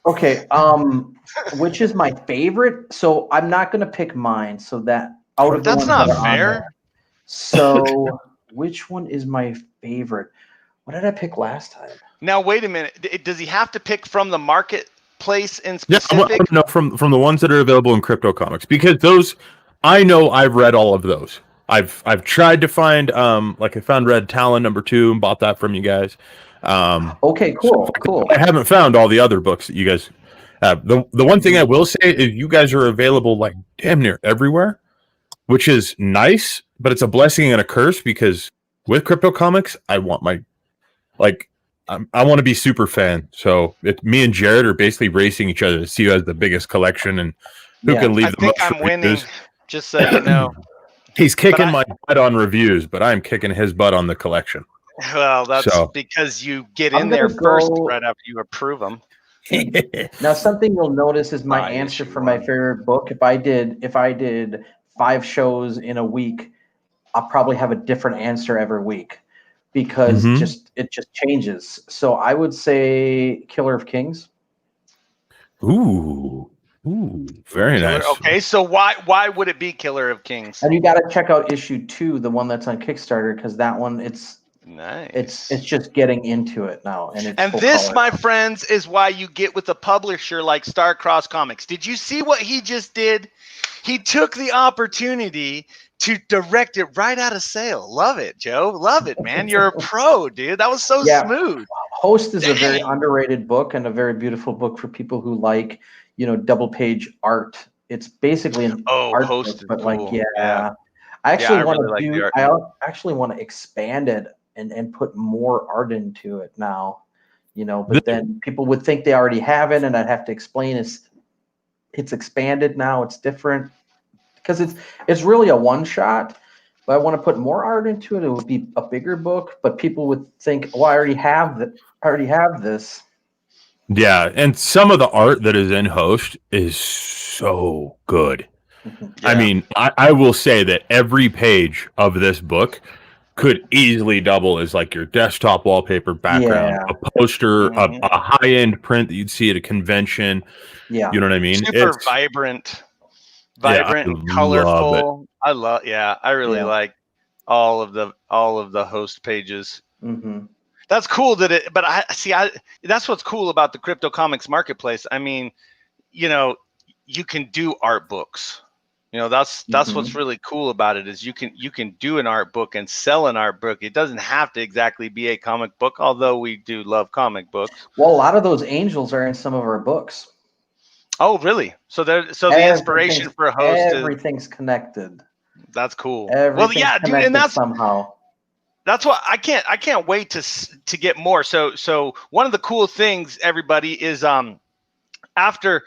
Okay, which is my favorite? So I'm not going to pick mine. So that out of that's not fair. So which one is my favorite? What did I pick last time? Now wait a minute. Does he have to pick from the marketplace in specific? Yeah, no, from the ones that are available in Crypto Comics, because those I know I've read all of those. I've tried to find I found Red Talon #2 and bought that from you guys. Okay, cool. I haven't found all the other books that you guys have. The one thing I will say is you guys are available like damn near everywhere, which is nice, but it's a blessing and a curse because with Crypto Comics, I want my I want to be super fan. So me and Jared are basically racing each other to see who has the biggest collection and who can leave the most. I think I'm winning. Just so you know. He's kicking my butt on reviews, but I'm kicking his butt on the collection. Well, that's because you get in there first right after you approve them. Now, something you'll notice is my answer for my favorite book. If I did 5 shows in a week, I'll probably have a different answer every week because it just changes. So I would say Killer of Kings. Ooh, very nice. Okay, so why would it be Killer of Kings? And you got to check out issue 2, the one that's on Kickstarter, because that one it's nice. It's just getting into it now, and this, color. my friends, is why you get with a publisher like Starcross Comics. Did you see what he just did? He took the opportunity to direct it right out of sale. Love it, Joe. Love it, man. You're a pro, dude. That was so smooth. Host is a very underrated book and a very beautiful book for people who like, double page art. It's basically an art Host book, but cool. I actually I actually want to expand it and put more art into it now, but then people would think they already have it and I'd have to explain it's expanded now, it's different. because it's really a one shot. But I want to put more art into it. It would be a bigger book, but people would think, "Well, I already have this." Yeah, and some of the art that is in Host is so good. Yeah. I mean, I will say that every page of this book could easily double as like your desktop wallpaper background, a poster, a high-end print that you'd see at a convention. Yeah, you know what I mean. Super vibrant, and colorful. I really like all of the Host pages. Mm-hmm. That's cool that's what's cool about the crypto comics marketplace. I mean, you can do art books. That's what's really cool about it is you can do an art book and sell an art book. It doesn't have to exactly be a comic book, although we do love comic books. Well, a lot of those angels are in some of our books. Oh, really? So the inspiration for a Host everything's connected. That's cool. Well, yeah, dude, and that's somehow. That's why I can't wait to get more. So one of the cool things, everybody, is after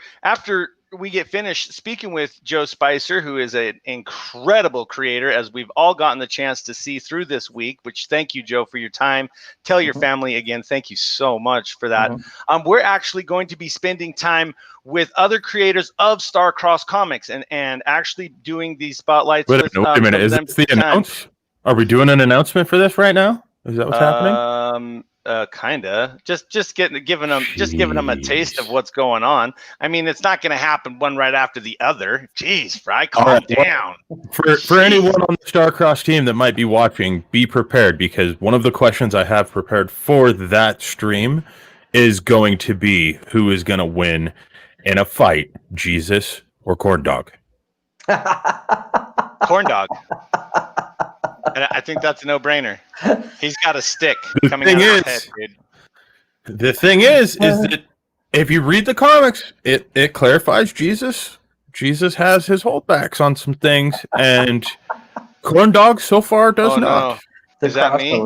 we get finished speaking with Joe Spicer, who is an incredible creator, as we've all gotten the chance to see through this week, which thank you, Joe, for your time. Tell your family again, thank you so much for that. We're actually going to be spending time with other creators of Starcross Comics and actually doing these spotlights. Wait a minute, is this the announce? Are we doing an announcement for this right now? Is that what's happening? Kinda. Just giving them a taste of what's going on. I mean, it's not going to happen one right after the other. Jeez, Fry, calm down. For anyone on the Starcross team that might be watching, be prepared, because one of the questions I have prepared for that stream is going to be who is going to win in a fight, Jesus or Corn Dog? Corn Dog. And I think that's a no-brainer. He's got a stick coming out of his head, dude. The thing is that if you read the comics, it clarifies Jesus. Jesus has his holdbacks on some things, and Corn Dog so far does not. No. Is that me?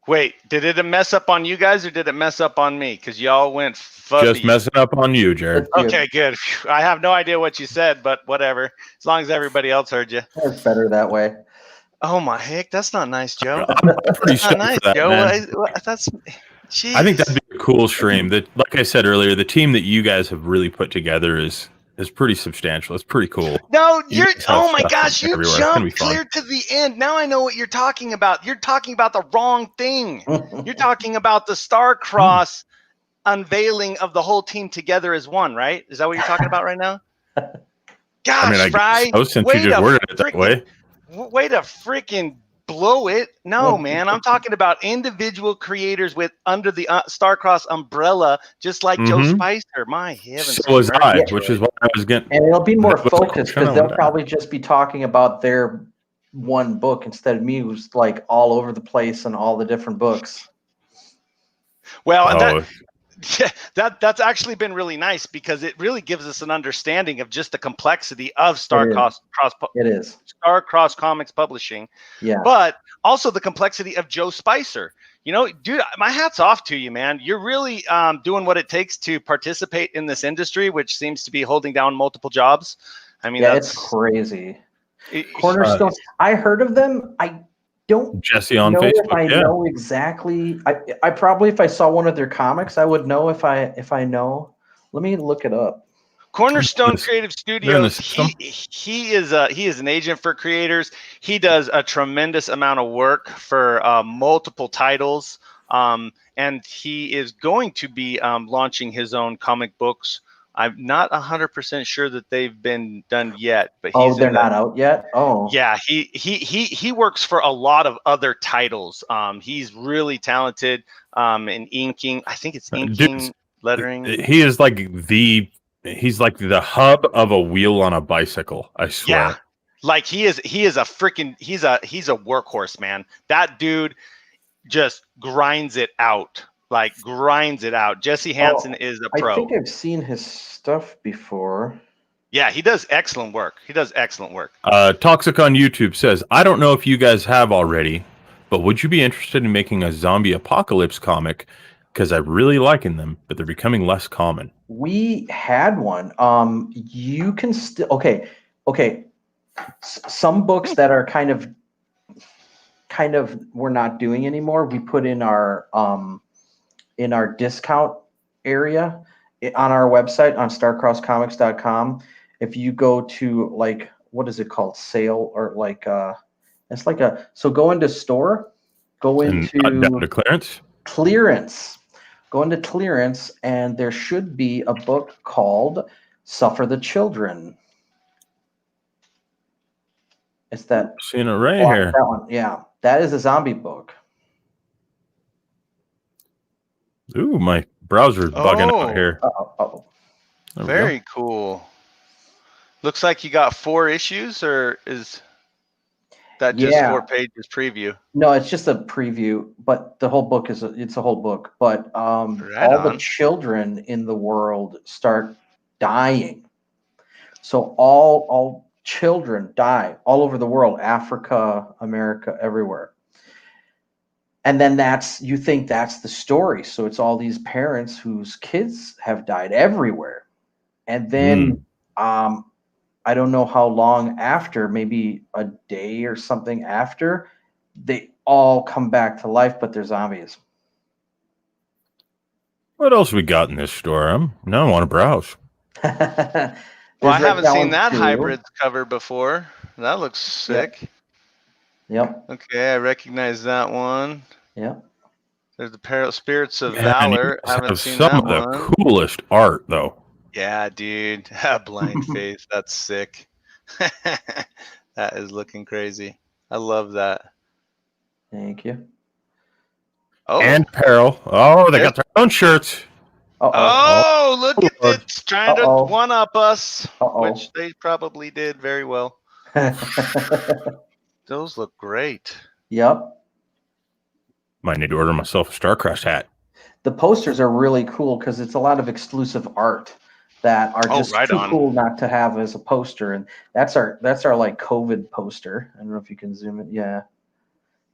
Wait, did it mess up on you guys, or did it mess up on me? Because y'all went fuzzy. Just messing up on you, Jared. Okay, good. I have no idea what you said, but whatever. As long as everybody else heard you. It's better that way. Oh my heck, that's not nice, Joe. I'm pretty that's not nice, that, Joe. That's. Jeez. I think that'd be a cool stream. That, like I said earlier, the team that you guys have really put together is pretty substantial. It's pretty cool. No, oh my gosh, you jumped clear to the end. Now I know what you're talking about. You're talking about the wrong thing. You're talking about the Starcross unveiling of the whole team together as one, right? Is that what you're talking about right now? Gosh, Fry. Since you just worded it that way. Way to freaking blow it. No, man, I'm talking about individual creators under the Starcross umbrella, just like Joe Spicer. My heavens. So was I, which is what I was getting. And it'll be more focused because they'll probably just be talking about their one book instead of me, who's like all over the place and all the different books. Well, that's actually been really nice because it really gives us an understanding of just the complexity of Starcross Comics Publishing. Yeah. But also the complexity of Joe Spicer. Dude, my hat's off to you, man. You're really doing what it takes to participate in this industry, which seems to be holding down multiple jobs. I mean, it's crazy. Cornerstone. I heard of them. I don't Jesse on know Facebook. If I know exactly. I probably, if I saw one of their comics, I would know if I know. Let me look it up. Cornerstone Creative Studios. He is an agent for creators. He does a tremendous amount of work for multiple titles. And he is going to be launching his own comic books. I'm not 100% sure that they've been done yet, but they're not out yet. Oh, yeah. He works for a lot of other titles. He's really talented in inking. I think it's inking, lettering. He is like he's like the hub of a wheel on a bicycle. I swear. Yeah, like he is a freaking he's a workhorse, man. That dude just grinds it out. Jesse Hansen is a pro. I think I've seen his stuff before. Yeah, he does excellent work. Toxic on YouTube says, I don't know if you guys have already, but would you be interested in making a zombie apocalypse comic? Because I'm really liking them, but they're becoming less common. We had one. You can still... Okay. Some books that are kind of we're not doing anymore, we put in our discount area on our website on starcrosscomics.com. If you go to like, what is it called, sale, or like it's like go into store, go into down to clearance, go into clearance, and there should be a book called Suffer the Children. It's that. Seeing it right here. That one. Yeah, that is a zombie book. Ooh, my browser's bugging out here. Very cool. Looks like you got 4 issues, or is that just 4 pages preview? No, it's just a preview, but the whole book it's a whole book. But the children in the world start dying. So all children die all over the world, Africa, America, everywhere. And then you think that's the story. So it's all these parents whose kids have died everywhere. And then I don't know how long after, maybe a day or something after, they all come back to life, but they're zombies. What else we got in this store? Now I want to browse. Well, I haven't seen that hybrids cover before. That looks sick. Yep. Okay, I recognize that one. Yep. There's the Spirits of Valor. I haven't seen some that of the one. coolest art, though. Yeah, dude. Blind Faith. That's sick. That is looking crazy. I love that. Thank you. Oh, and Peril. Oh, they got their own shirts. Oh, look at it. It's trying to one-up us, which they probably did very well. Those look great. Yep. Might need to order myself a Starcross hat. The posters are really cool because it's a lot of exclusive art that are just too cool not to have as a poster. And that's our like COVID poster. I don't know if you can zoom it. Yeah.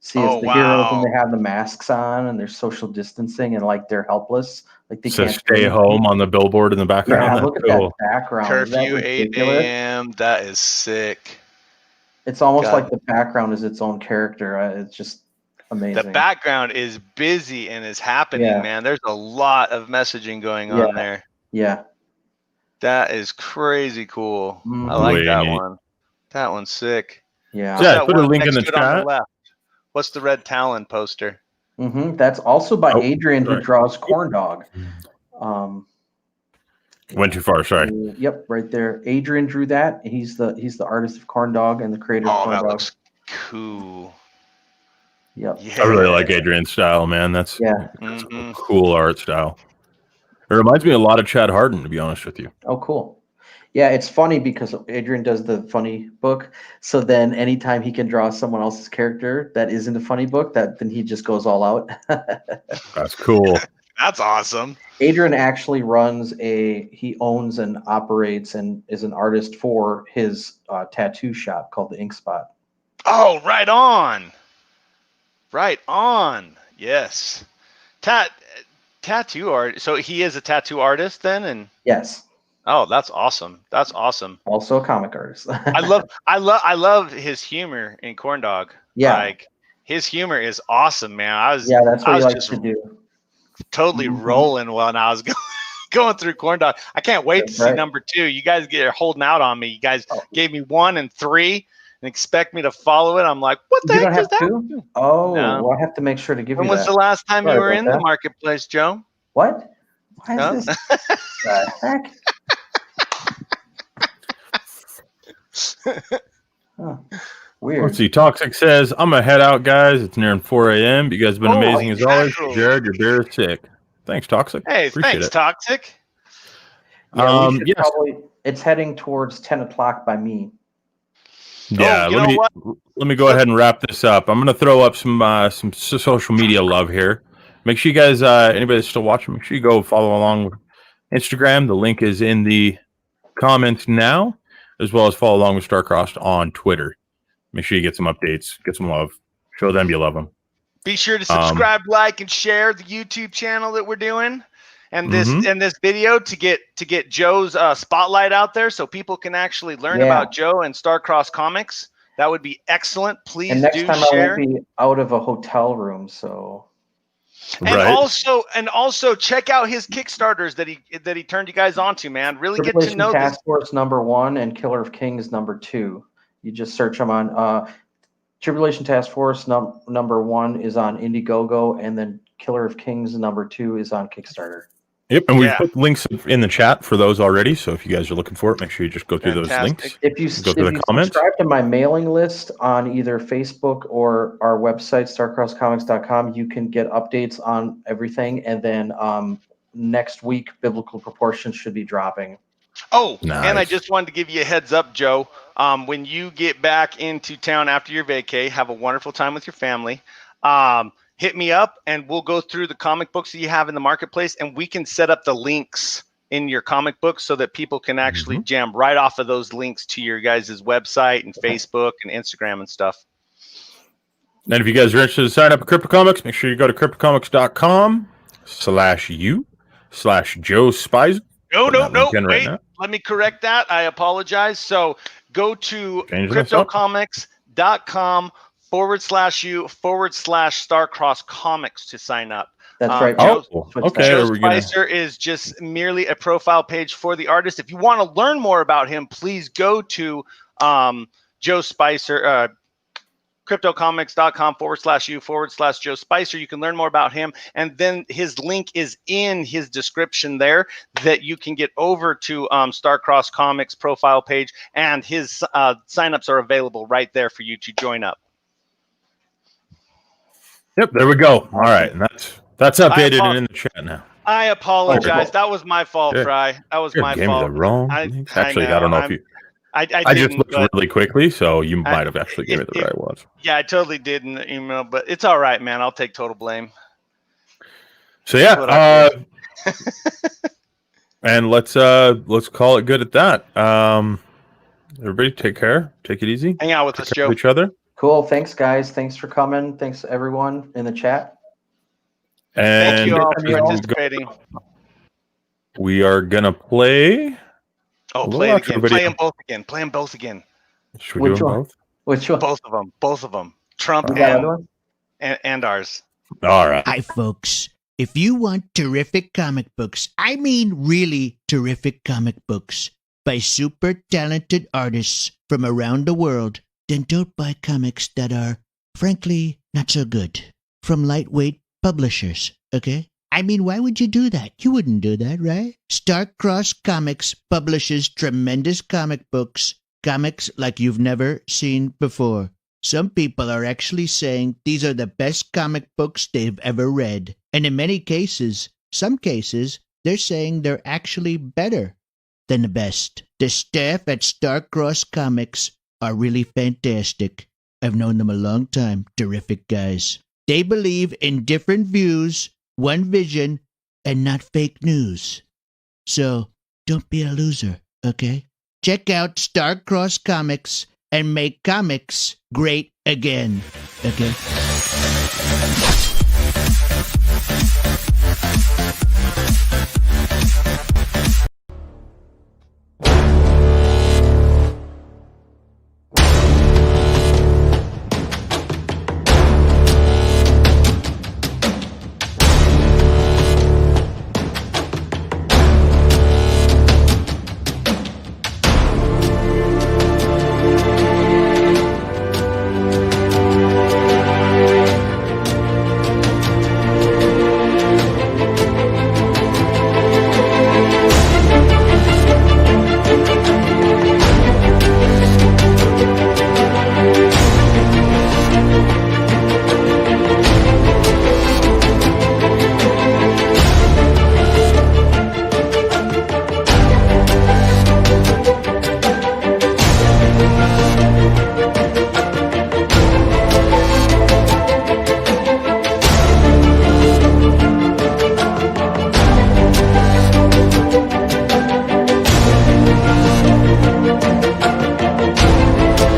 See, it's the heroes and they have the masks on and they're social distancing and like they're helpless. Like they can't stay home on the billboard in the background. Yeah, look at that background. Curfew 8 a.m. That is sick. It's almost like the background is its own character. It's just amazing. The background is busy and is happening, man. There's a lot of messaging going on there. Yeah. That is crazy cool. I like that one. That one's sick. Yeah. Yeah, put a link in the chat. What's the Red Talon poster? That's also by Adrian, who draws Corn Dog. Went too far. Sorry. Yep, right there. Adrian drew that. He's the artist of Corn Dog and the creator of Corn Dog. Oh, that looks cool. Yep. Yeah. I really like Adrian's style, man. That's a cool art style. It reminds me a lot of Chad Harden, to be honest with you. Oh, cool. Yeah, it's funny because Adrian does the funny book. So then anytime he can draw someone else's character that isn't a funny book, then he just goes all out. That's cool. That's awesome. Adrian actually he owns and operates and is an artist for his tattoo shop called the Ink Spot. Oh, right on. Right on. Yes. Tattoo art. So he is a tattoo artist then? And yes. Oh, that's awesome. That's awesome. Also a comic artist. I love his humor in Corn Dog. Yeah. Like his humor is awesome, man. That's what he likes to do. Totally rolling when I was going through Corn Dog. I can't wait to see number 2. You guys are holding out on me. You guys gave me 1 and 3 and expect me to follow it. I'm like, what the heck is that? Oh, no. Well, I have to make sure to give you that. When was the last time you were in the marketplace, Joe? What? Why is this? The heck? Weird. Let's see. Toxic says, I'm going to head out, guys. It's nearing 4 a.m. You guys have been amazing as always. Jared, your beer is sick. Thanks, Toxic. Hey, appreciate it. Toxic. It's heading towards 10 o'clock by me. Yeah, let me go ahead and wrap this up. I'm going to throw up some social media love here. Make sure you guys, anybody that's still watching, make sure you go follow along with Instagram. The link is in the comments now, as well as follow along with Starcrossed on Twitter. Make sure you get some updates, get some love. Show them you love them. Be sure to subscribe, like, and share the YouTube channel that we're doing. and this video to get Joe's spotlight out there so people can actually learn about Joe and Starcross Comics. That would be excellent. Please and next do time share. I won't be out of a hotel room, so. And also check out his Kickstarters that he turned you guys onto, man. Really get to know Task Force #1 and Killer of Kings #2. You just search them on Tribulation Task Force #1 is on Indiegogo, and then Killer of Kings #2 is on Kickstarter. Yep, and we've put links in the chat for those already. So if you guys are looking for it, make sure you just go through those links. If you subscribe to my mailing list on either Facebook or our website, starcrosscomics.com, you can get updates on everything. And then next week, Biblical Proportions should be dropping. Oh, nice. And I just wanted to give you a heads up, Joe. When you get back into town after your vacay, have a wonderful time with your family. Hit me up and we'll go through the comic books that you have in the marketplace, and we can set up the links in your comic books so that people can actually jam right off of those links to your guys' website and Facebook and Instagram and stuff. And if you guys are interested in sign up at Crypto Comics, make sure you go to cryptocomics.com/u/Joe Spicer. No, wait. Let me correct that. I apologize. So go to cryptocomics.com/u/Starcross Comics to sign up. That's right. Okay. Joe Spicer is just merely a profile page for the artist. If you want to learn more about him, please go to Joe Spicer, cryptocomics.com/u/Joe Spicer. You can learn more about him, and then his link is in his description there that you can get over to Starcross Comics profile page, and his signups are available right there for you to join up. Yep, there we go. All right, and that's updated and in the chat now. I apologize. That was my fault, Fry. That was my fault. Me the wrong. I don't know if you. I just looked really quickly, so you might have actually given me the right ones. Yeah, I totally did in the email, but it's all right, man. I'll take total blame. So and let's call it good at that. Everybody, take care. Take it easy. Hang out with us, Joe. Each other. Cool. Thanks, guys. Thanks for coming. Thanks, everyone in the chat. And thank you all for participating. We are gonna play. Oh, play it again. Play them both again. Play them both again. Should we do them both? Which one? Both of them. Both of them. Trump and ours. All right. Hi, folks. If you want terrific comic books, I mean really terrific comic books by super talented artists from around the world, then don't buy comics that are, frankly, not so good from lightweight publishers, okay? I mean, why would you do that? You wouldn't do that, right? Starcross Comics publishes tremendous comic books, comics like you've never seen before. Some people are actually saying these are the best comic books they've ever read. And in many cases, some cases, they're saying they're actually better than the best. The staff at Starcross Comics are really fantastic. I've known them a long time. Terrific guys. They believe in different views, one vision, and not fake news. So, don't be a loser, okay? Check out Starcross Comics and make comics great again, okay?